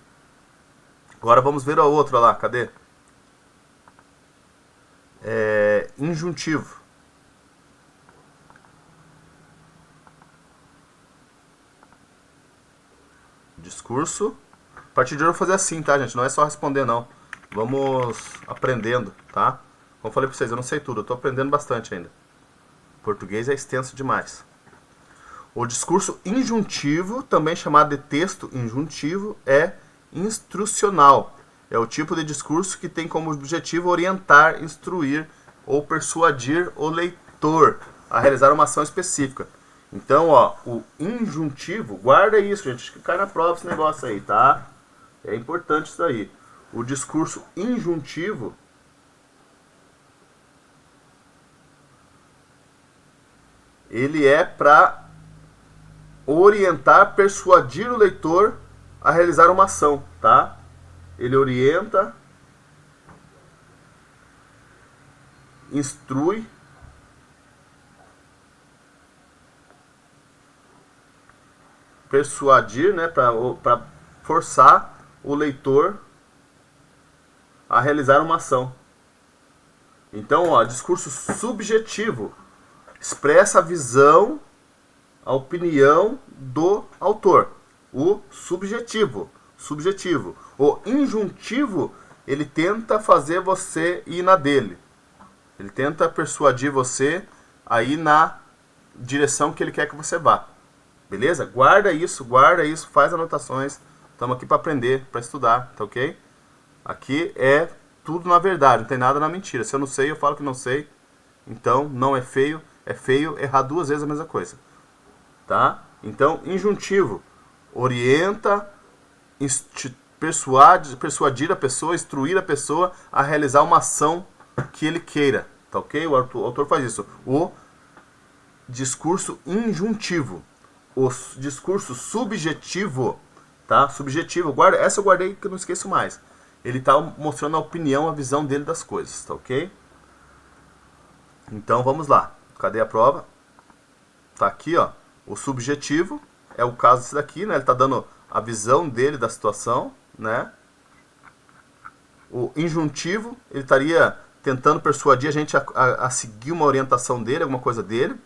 Agora vamos ver a outra lá, cadê? Injuntivo. Discurso. A partir de hoje eu vou fazer assim, tá, gente? Não é só responder, não. Vamos aprendendo, tá? Como eu falei pra vocês, eu não sei tudo, eu tô aprendendo bastante ainda. Português é extenso demais. O discurso injuntivo, também chamado de texto injuntivo, é instrucional. É o tipo de discurso que tem como objetivo orientar, instruir ou persuadir o leitor a realizar uma ação específica. Então, ó, o injuntivo, guarda isso, gente, que cai na prova esse negócio aí, tá? É importante isso daí. O discurso injuntivo ele é para orientar, persuadir o leitor a realizar uma ação, tá? Ele orienta, instrui, persuadir, né, para forçar o leitor a realizar uma ação. Então, ó, discurso subjetivo expressa a visão, a opinião do autor. O subjetivo. O injuntivo, ele tenta fazer você ir na dele. Ele tenta persuadir você a ir na direção que ele quer que você vá. Beleza? Guarda isso, faz anotações. Estamos aqui para aprender, para estudar, tá ok? Aqui é tudo na verdade, não tem nada na mentira. Se eu não sei, eu falo que não sei. Então, não é feio errar duas vezes a mesma coisa. Tá? Então, injuntivo, orienta, persuadir a pessoa, instruir a pessoa a realizar uma ação que ele queira. Tá ok? O autor faz isso. O discurso injuntivo. O discurso subjetivo, tá? Subjetivo, essa eu guardei que eu não esqueço mais. Ele está mostrando a opinião, a visão dele das coisas, tá ok? Então vamos lá. Cadê a prova? Tá aqui, ó. O subjetivo é o caso desse daqui, né? Ele está dando a visão dele da situação, né? O injuntivo, ele estaria tentando persuadir a gente a seguir uma orientação dele, alguma coisa dele.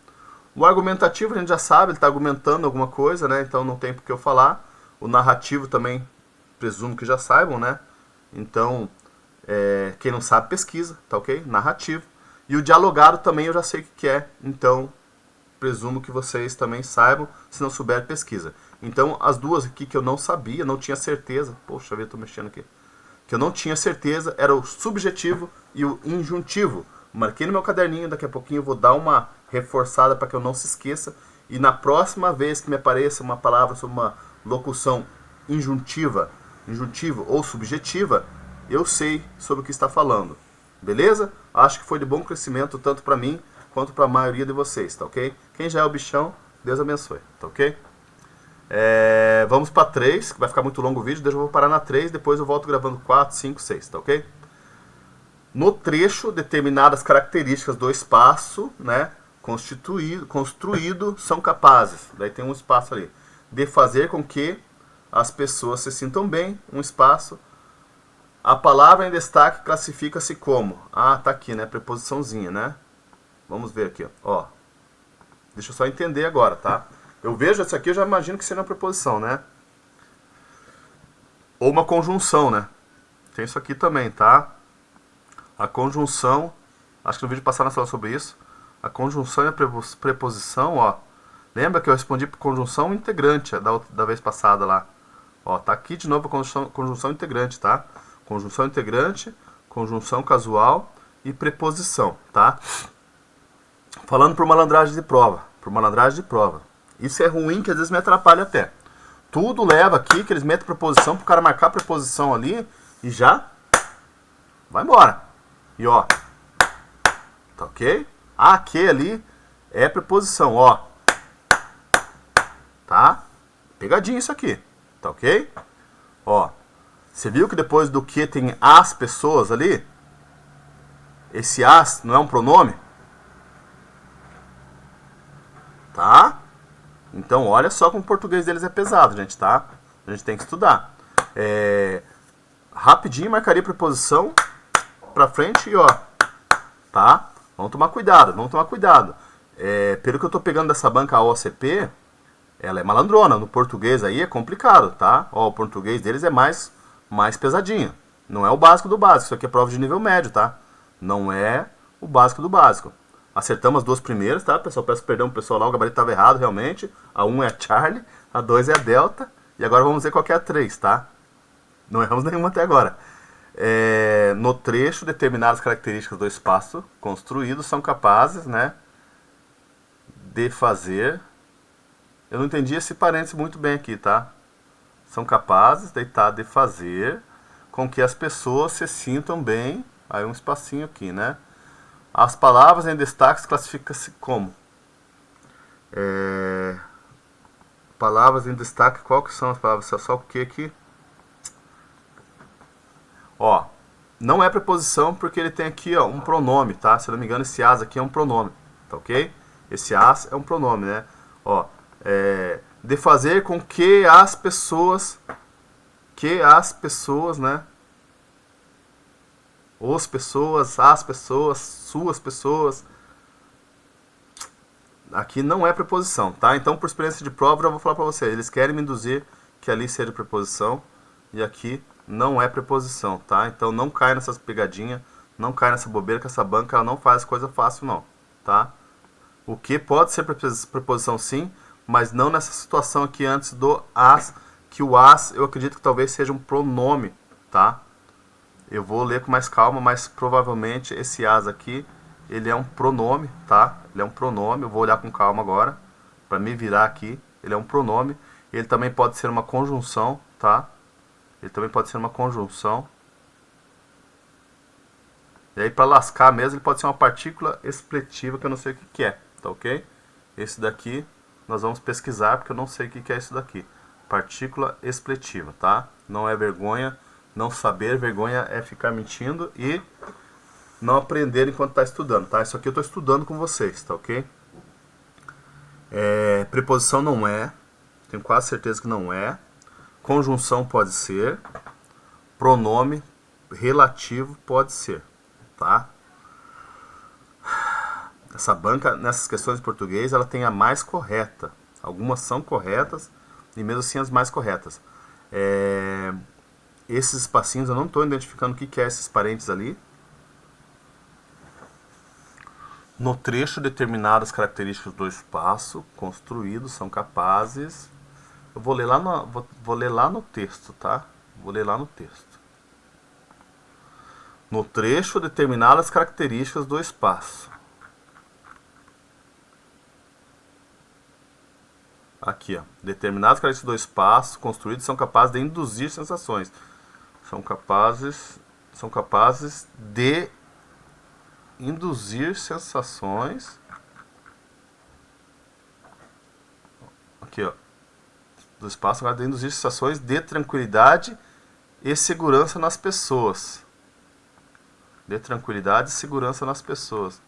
O argumentativo a gente já sabe, ele está argumentando alguma coisa, né? Então não tem por que eu falar. O narrativo também, presumo que já saibam, né? Então, quem não sabe, pesquisa, tá ok? Narrativo. E o dialogado também eu já sei o que é, então presumo que vocês também saibam. Se não souber, pesquisa. Então, as duas aqui que eu não sabia, não tinha certeza. Poxa vida, tô mexendo aqui. Que eu não tinha certeza era o subjetivo e o injuntivo. Marquei no meu caderninho, daqui a pouquinho eu vou dar uma reforçada para que eu não se esqueça. E na próxima vez que me apareça uma palavra sobre uma locução injuntiva, injuntivo ou subjetiva, eu sei sobre o que está falando. Beleza? Acho que foi de bom crescimento tanto para mim quanto para a maioria de vocês, tá ok? Quem já é o bichão, Deus abençoe, tá ok? Vamos para 3, que vai ficar muito longo o vídeo, eu vou parar na 3, depois eu volto gravando 4, 5, 6, tá ok? No trecho, determinadas características do espaço, né, construído são capazes, daí tem um espaço ali, de fazer com que as pessoas se sintam bem, um espaço. A palavra em destaque classifica-se como, tá aqui, né, preposiçãozinha, né? Vamos ver aqui, ó. Deixa eu só entender agora, tá? Eu vejo essa aqui, eu já imagino que seja uma preposição, né? Ou uma conjunção, né? Tem isso aqui também, tá? A conjunção, acho que no vídeo passado nós falamos sobre isso. A conjunção e a preposição, ó. Lembra que eu respondi por conjunção integrante da vez passada lá. Ó, tá aqui de novo a conjunção integrante, tá? Conjunção integrante, conjunção casual e preposição, tá? Falando por malandragem de prova. Por malandragem de prova. Isso é ruim, que às vezes me atrapalha até. Tudo leva aqui, que eles metem preposição pro cara marcar a preposição ali e já vai embora. E ó, tá ok? A, que ali é preposição, ó. Tá? Pegadinho isso aqui, tá ok? Ó, você viu que depois do que tem as pessoas ali? Esse as não é um pronome? Tá? Então, olha só como o português deles é pesado, gente, tá? A gente tem que estudar. Rapidinho marcaria preposição pra frente e ó. Tá? Vamos tomar cuidado, vamos tomar cuidado. Pelo que eu tô pegando dessa banca AOCP, ela é malandrona. No português aí é complicado, tá? Ó, o português deles é mais pesadinho. Não é o básico do básico. Isso aqui é prova de nível médio, tá? Não é o básico do básico. Acertamos as duas primeiras, tá, pessoal? Peço perdão pro pessoal lá, o gabarito estava errado, realmente. A 1 é a Charlie, a 2 é a Delta. E agora vamos ver qual que é a 3, tá? Não erramos nenhuma até agora. No trecho, determinadas características do espaço construído são capazes, né, de fazer... Eu não entendi esse parênteses muito bem aqui, tá? São capazes de fazer com que as pessoas se sintam bem. Aí um espacinho aqui, né? As palavras em destaque classificam-se como? Palavras em destaque, qual que são as palavras? Só o que aqui? Ó, não é preposição porque ele tem aqui, ó, um pronome, tá? Se eu não me engano, esse as aqui é um pronome, tá ok? Esse as é um pronome, né? Ó, de fazer com que as pessoas, né? Os pessoas, as pessoas, suas pessoas. Aqui não é preposição, tá? Então, por experiência de prova, eu já vou falar pra vocês. Eles querem me induzir que ali seja preposição e aqui não é preposição, tá? Então, não cai nessas pegadinhas, não cai nessa bobeira, que essa banca ela não faz coisa fácil, não, tá? O que pode ser preposição, sim, mas não nessa situação aqui antes do as, que o as eu acredito que talvez seja um pronome, tá? Eu vou ler com mais calma, mas provavelmente esse as aqui, ele é um pronome, tá? Ele é um pronome, eu vou olhar com calma agora, para me virar aqui. Ele é um pronome, ele também pode ser uma conjunção, tá? Ele também pode ser uma conjunção. E aí, para lascar mesmo, ele pode ser uma partícula expletiva, que eu não sei o que é, tá ok? Esse daqui, nós vamos pesquisar, porque eu não sei o que é isso daqui. Partícula expletiva, tá? Não é vergonha não saber, vergonha é ficar mentindo e não aprender enquanto está estudando, tá? Isso aqui eu estou estudando com vocês, tá ok? Preposição não é, tenho quase certeza que não é. Conjunção pode ser. Pronome relativo pode ser, tá? essa banca, nessas questões de português, ela tem a mais correta. Algumas são corretas, e mesmo assim as mais corretas. Esses espacinhos eu não estou identificando o que é esses parênteses ali. No trecho, determinadas características do espaço construído são capazes... Eu vou ler lá no texto, tá? Vou ler lá no texto. No trecho, determinadas características do espaço. Aqui, ó. Determinadas características do espaço construídos são capazes de induzir sensações. São capazes de induzir sensações. Aqui, ó. Do espaço, capazes de induzir sensações de tranquilidade e segurança nas pessoas. De tranquilidade e segurança nas pessoas.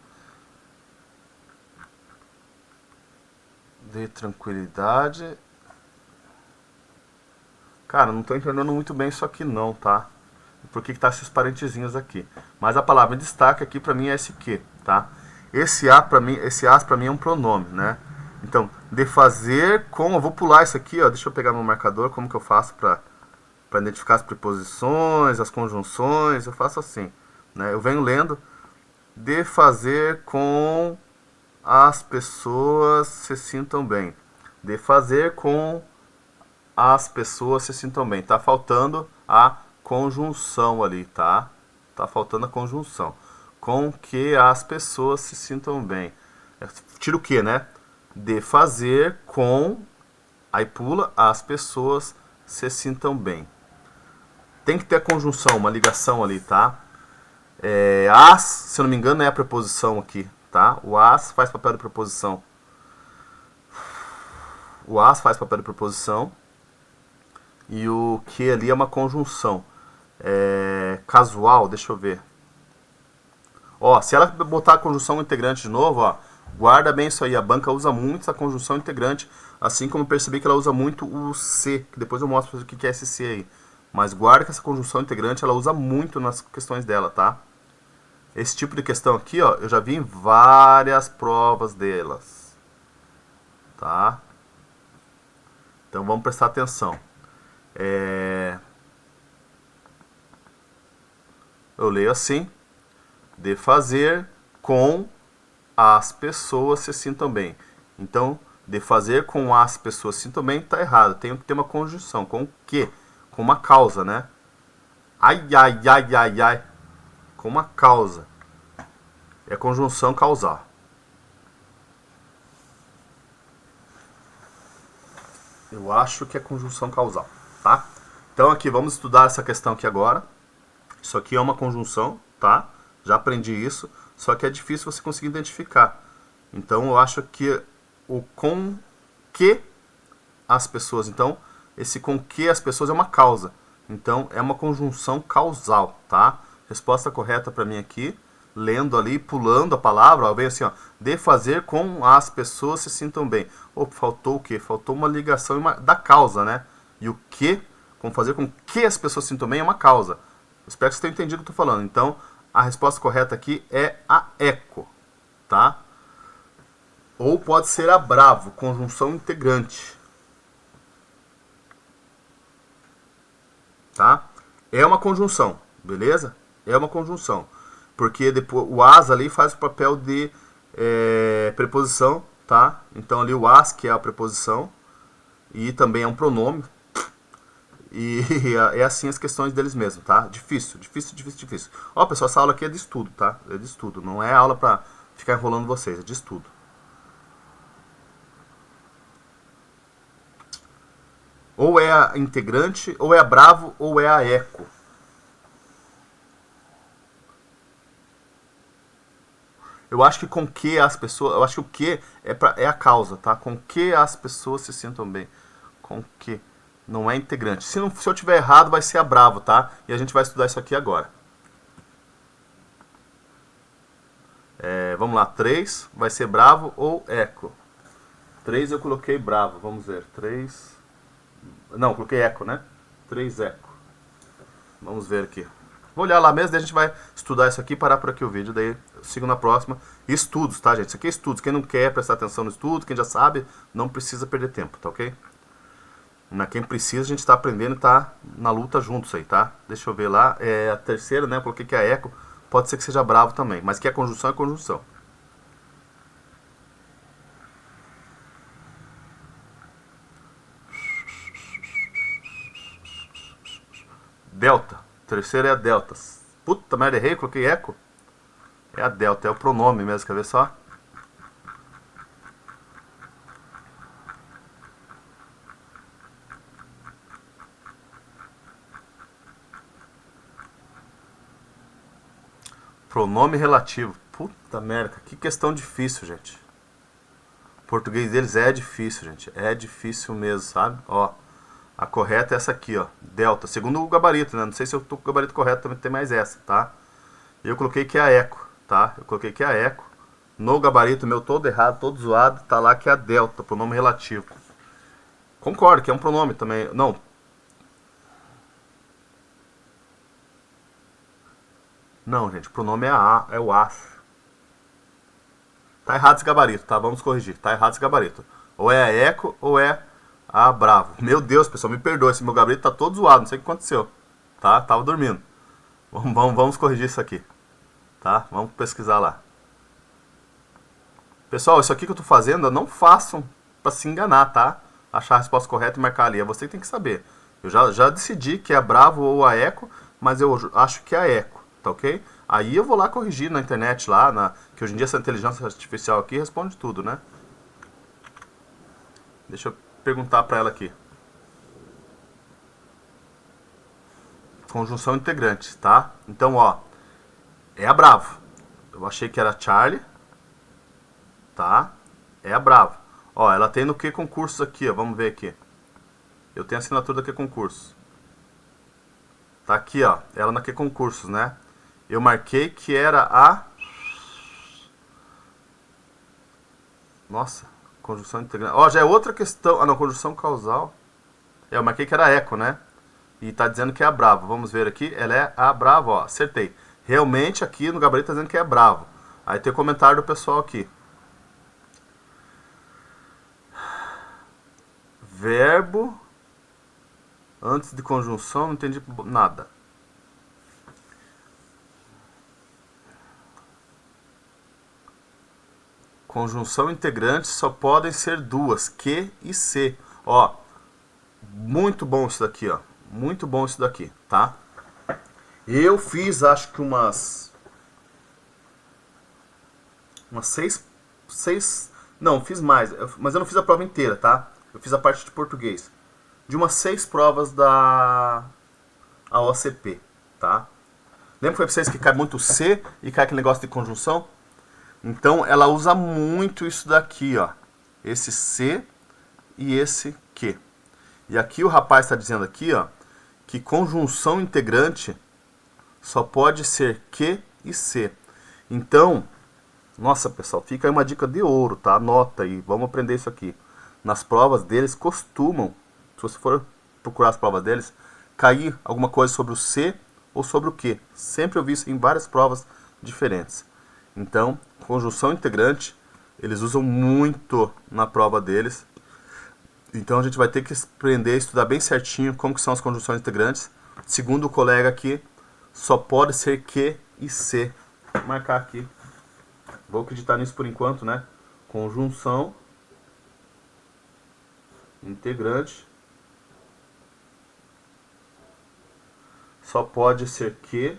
De tranquilidade. Cara, não tô entendendo muito bem isso aqui não, tá? Por que tá esses parentezinhos aqui? Mas a palavra em destaque aqui pra mim é esse que, tá? Esse as pra mim é um pronome, né? Então, de fazer com... Eu vou pular isso aqui, ó. Deixa eu pegar meu marcador. Como que eu faço pra identificar as preposições, as conjunções? Eu faço assim, né? Eu venho lendo. De fazer com as pessoas se sintam bem. De fazer com as pessoas se sintam bem. Tá faltando a conjunção ali, tá? Tá faltando a conjunção. Com que as pessoas se sintam bem. Tira o que, né? De fazer com... Aí pula, as pessoas se sintam bem. Tem que ter a conjunção, uma ligação ali, tá? As, se eu não me engano, é a preposição aqui, tá? O as faz papel de preposição. O as faz papel de preposição. E o que ali é uma conjunção. Casual, deixa eu ver. Ó, se ela botar a conjunção integrante de novo, ó, guarda bem isso aí. A banca usa muito essa conjunção integrante, assim como eu percebi que ela usa muito o se, que depois eu mostro o que é esse se aí. Mas guarda que essa conjunção integrante ela usa muito nas questões dela, tá? Esse tipo de questão aqui, ó, eu já vi em várias provas delas. Tá? Então vamos prestar atenção. Eu leio assim: de fazer com as pessoas se sintam bem. Então, de fazer com as pessoas se sintam bem tá errado. Tem que ter uma conjunção. Com o quê? Com uma causa, né? Ai, ai, ai, ai, ai. Com uma causa. É conjunção causal. Eu acho que é conjunção causal, tá? Então aqui, vamos estudar essa questão aqui agora. Isso aqui é uma conjunção, tá? Já aprendi isso, só que é difícil você conseguir identificar. Então eu acho que o com que as pessoas, então esse com que as pessoas é uma causa. Então é uma conjunção causal, tá? Resposta correta para mim aqui, lendo ali, pulando a palavra, ó, vem assim, ó, de fazer com as pessoas se sintam bem. Opa, faltou o quê? Faltou uma ligação da causa, né? E o que, como fazer com que as pessoas se sintam bem é uma causa. Espero que você tenha entendido o que eu estou falando. Então, a resposta correta aqui é a eco, tá? Ou pode ser a bravo, conjunção integrante. Tá? É uma conjunção, beleza? É uma conjunção. Porque depois o as ali faz o papel de preposição, tá? Então ali o as, que é a preposição, e também é um pronome. E é assim as questões deles mesmo, tá? Difícil, difícil, difícil, difícil. Ó, pessoal, essa aula aqui é de estudo, tá? É de estudo, não é aula pra ficar enrolando vocês, é de estudo. Ou é a integrante, ou é a bravo, ou é a eco. Eu acho que com que as pessoas... Eu acho que o que é a causa, tá? Com que as pessoas se sintam bem. Com que... Não é integrante. Se eu tiver errado, vai ser a bravo, tá? E a gente vai estudar isso aqui agora. Vamos lá. 3 vai ser bravo ou eco. 3 eu coloquei bravo. Vamos ver. 3... Não, coloquei eco, né? 3 eco. Vamos ver aqui. Vou olhar lá mesmo, daí a gente vai estudar isso aqui e parar por aqui o vídeo. Daí eu sigo na próxima. Estudos, tá, gente? Isso aqui é estudos. Quem não quer prestar atenção no estudo, quem já sabe, não precisa perder tempo, tá ok? Quem precisa, a gente está aprendendo e tá na luta juntos aí, tá? Deixa eu ver lá. É a terceira, né? Eu coloquei que é a eco. Pode ser que seja bravo também, mas que é conjunção é conjunção. Delta. Terceira é a delta. Puta merda, errei, coloquei eco. É a delta, é o pronome mesmo, quer ver só? Pronome relativo. Puta merda, que questão difícil, gente. O português deles é difícil, gente. É difícil mesmo, sabe? Ó, a correta é essa aqui, ó. Delta, segundo o gabarito, né? Não sei se eu tô com o gabarito correto, também tem mais essa, tá? E eu coloquei que é a eco, tá? Eu coloquei que é a eco. No gabarito meu todo errado, todo zoado, tá lá que é a delta, pronome relativo. Concordo que é um pronome também. Não. Não, gente, o pronome é é o as. Tá errado esse gabarito, tá? Vamos corrigir. Tá errado esse gabarito. Ou é a eco ou é a bravo. Meu Deus, pessoal, me perdoa. Esse meu gabarito tá todo zoado. Não sei o que aconteceu. Tá? Tava dormindo. Vamos corrigir isso aqui. Tá? Vamos pesquisar lá. Pessoal, isso aqui que eu tô fazendo, não façam pra se enganar, tá? Achar a resposta correta e marcar ali. É você que tem que saber. Eu já decidi que é a bravo ou a eco, mas eu acho que é a eco. Tá ok? Aí eu vou lá corrigir na internet lá, que hoje em dia essa inteligência artificial aqui responde tudo, né? Deixa eu perguntar pra ela aqui. Conjunção integrante, tá? Então, ó, é a bravo. Eu achei que era Charlie, tá? É a bravo. Ó, ela tem no que concursos aqui, ó, vamos ver aqui. Eu tenho a assinatura da que concursos. Tá aqui, ó, ela na que concursos, né? Eu marquei que era a... Nossa, conjunção integrante. Ó, já é outra questão. Ah, não, conjunção causal. Eu marquei que era eco, né? E tá dizendo que é a bravo. Vamos ver aqui. Ela é a bravo, ó. Acertei. Realmente aqui no gabarito tá dizendo que é bravo. Aí tem o comentário do pessoal aqui. Verbo antes de conjunção, não entendi nada. Conjunção integrante só podem ser duas, que e se. Ó, muito bom isso daqui, ó. Muito bom isso daqui, tá? Eu fiz, acho que umas seis, não, fiz mais, mas eu não fiz a prova inteira, tá? Eu fiz a parte de português. De umas 6 provas da AOCP, tá? Lembra que foi pra vocês que cai muito C e cai aquele negócio de conjunção? Então ela usa muito isso daqui, ó. Esse C e esse que. E aqui o rapaz está dizendo aqui, ó, que conjunção integrante só pode ser que e se. Então, nossa pessoal, fica aí uma dica de ouro, tá? Anota aí, vamos aprender isso aqui. Nas provas deles costumam, se você for procurar as provas deles, cair alguma coisa sobre o se ou sobre o que. Sempre eu vi isso em várias provas diferentes. Então, conjunção integrante, eles usam muito na prova deles. Então a gente vai ter que aprender a estudar bem certinho como que são as conjunções integrantes. Segundo o colega aqui, só pode ser que e se. Vou marcar aqui. Vou acreditar nisso por enquanto, né? Conjunção integrante só pode ser que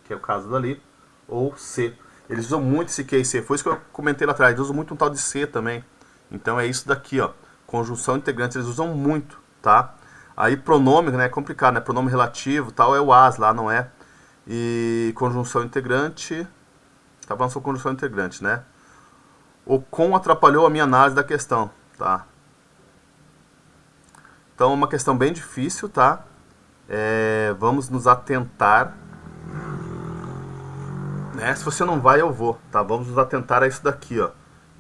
é o caso dali, ou se. Eles usam muito esse que e se. Foi isso que eu comentei lá atrás. Eles usam muito um tal de se também. Então é isso daqui, ó. Conjunção integrante, eles usam muito, tá? Aí pronome, né, é complicado, né? Pronome relativo, tal, é o as lá, não é? E conjunção integrante, tá falando sobre conjunção integrante, né? O com atrapalhou a minha análise da questão, tá? Então é uma questão bem difícil, tá? Vamos nos atentar, né? Se você não vai, eu vou, tá? Vamos nos atentar a isso daqui, ó.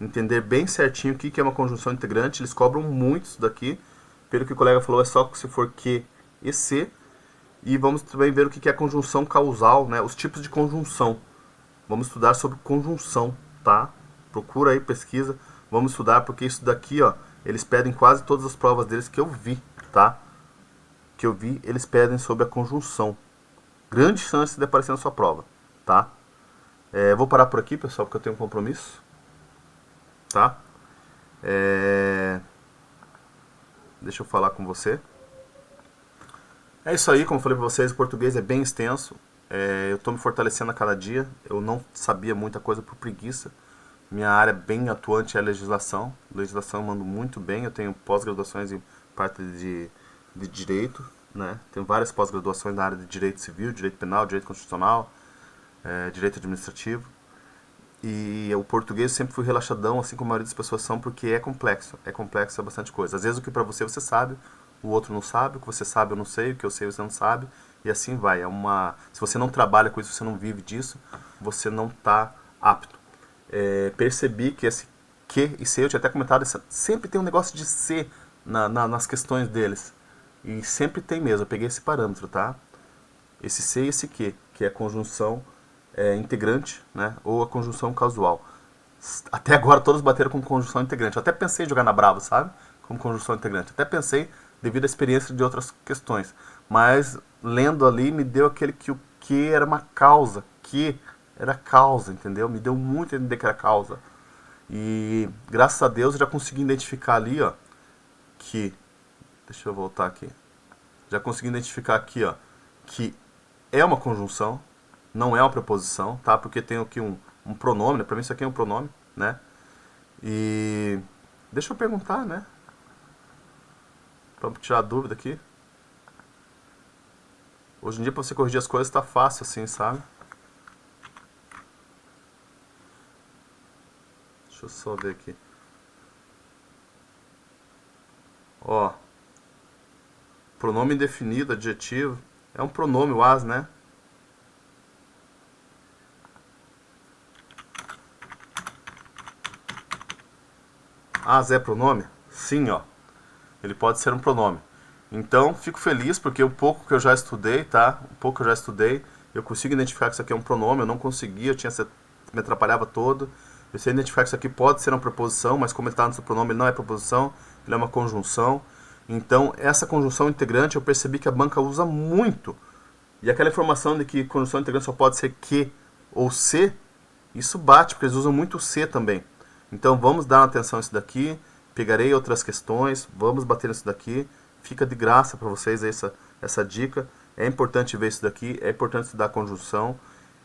Entender bem certinho o que é uma conjunção integrante. Eles cobram muito isso daqui. Pelo que o colega falou, é só se for que e se. E vamos também ver o que é conjunção causal, né? Os tipos de conjunção. Vamos estudar sobre conjunção, tá? Procura aí, pesquisa. Vamos estudar porque isso daqui, ó, eles pedem quase todas as provas deles que eu vi, tá? Que eu vi, eles pedem sobre a conjunção. Grande chance de aparecer na sua prova, tá? Vou parar por aqui, pessoal, porque eu tenho um compromisso, tá? Deixa eu falar com você. É isso aí, como eu falei pra vocês, o português é bem extenso. Eu tô me fortalecendo a cada dia. Eu não sabia muita coisa por preguiça. Minha área bem atuante é a legislação. Legislação eu mando muito bem. Eu tenho pós-graduações em parte de direito, né? Tenho várias pós-graduações na área de direito civil, direito penal, direito constitucional, direito administrativo. E o português eu sempre fui relaxadão, assim como a maioria das pessoas são, porque é complexo. É complexo, é bastante coisa. Às vezes o que pra você sabe, o outro não sabe. O que você sabe eu não sei, o que eu sei você não sabe. E assim vai. Se você não trabalha com isso, se você não vive disso, você não está apto. Percebi que esse que e se, eu tinha até comentado, sempre tem um negócio de se nas questões deles. E sempre tem mesmo, eu peguei esse parâmetro, tá? Esse se e esse que é a conjunção integrante, né? Ou a conjunção causal. Até agora todos bateram com conjunção integrante. Eu até pensei em jogar na Brava, sabe? Como conjunção integrante. Até pensei devido à experiência de outras questões. Mas lendo ali me deu aquele que o que era uma causa. Que era causa, entendeu? Me deu muito a entender que era causa. E graças a Deus eu já consegui identificar ali, ó, que... Deixa eu voltar aqui. Já consegui identificar aqui, ó, que é uma conjunção, não é uma preposição, tá? Porque tem aqui um pronome, né? Pra mim isso aqui é um pronome, né? E deixa eu perguntar, né? Pra tirar a dúvida aqui. Hoje em dia pra você corrigir as coisas tá fácil assim, sabe? Deixa eu só ver aqui. Ó. Pronome indefinido, adjetivo. É um pronome, o as, né? As é pronome? Sim, ó. Ele pode ser um pronome. Então, fico feliz porque o pouco que eu já estudei, tá? O pouco que eu já estudei, eu consigo identificar que isso aqui é um pronome. Eu não conseguia, me atrapalhava todo. Eu sei identificar que isso aqui pode ser uma preposição, mas como ele está no seu pronome, ele não é preposição, ele é uma conjunção. Então, essa conjunção integrante eu percebi que a banca usa muito. E aquela informação de que conjunção integrante só pode ser que ou se, isso bate, porque eles usam muito o se também. Então, vamos dar atenção a isso daqui. Pegarei outras questões, vamos bater nisso daqui. Fica de graça para vocês essa dica. É importante ver isso daqui, é importante estudar a conjunção.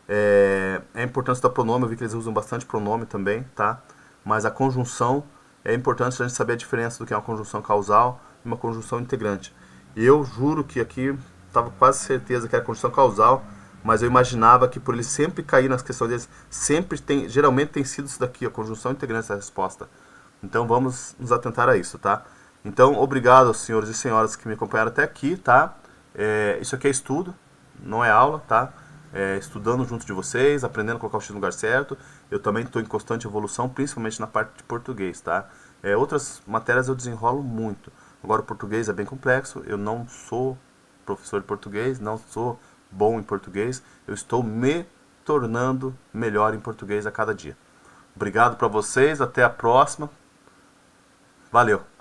É importante estudar pronome, eu vi que eles usam bastante pronome também, tá? Mas a conjunção é importante a gente saber a diferença do que é uma conjunção causal e uma conjunção integrante. Eu juro que aqui estava quase certeza que era conjunção causal, mas eu imaginava que por ele sempre cair nas questões deles, geralmente tem sido isso daqui, a conjunção integrante da resposta. Então vamos nos atentar a isso, tá? Então, obrigado aos senhores e senhoras que me acompanharam até aqui, tá? Isso aqui é estudo, não é aula, tá? Estudando junto de vocês, aprendendo a colocar o X no lugar certo. Eu também estou em constante evolução, principalmente na parte de português, tá? Outras matérias eu desenrolo muito. Agora o português é bem complexo, eu não sou professor de português, não sou bom em português. Eu estou me tornando melhor em português a cada dia. Obrigado para vocês, até a próxima. Valeu!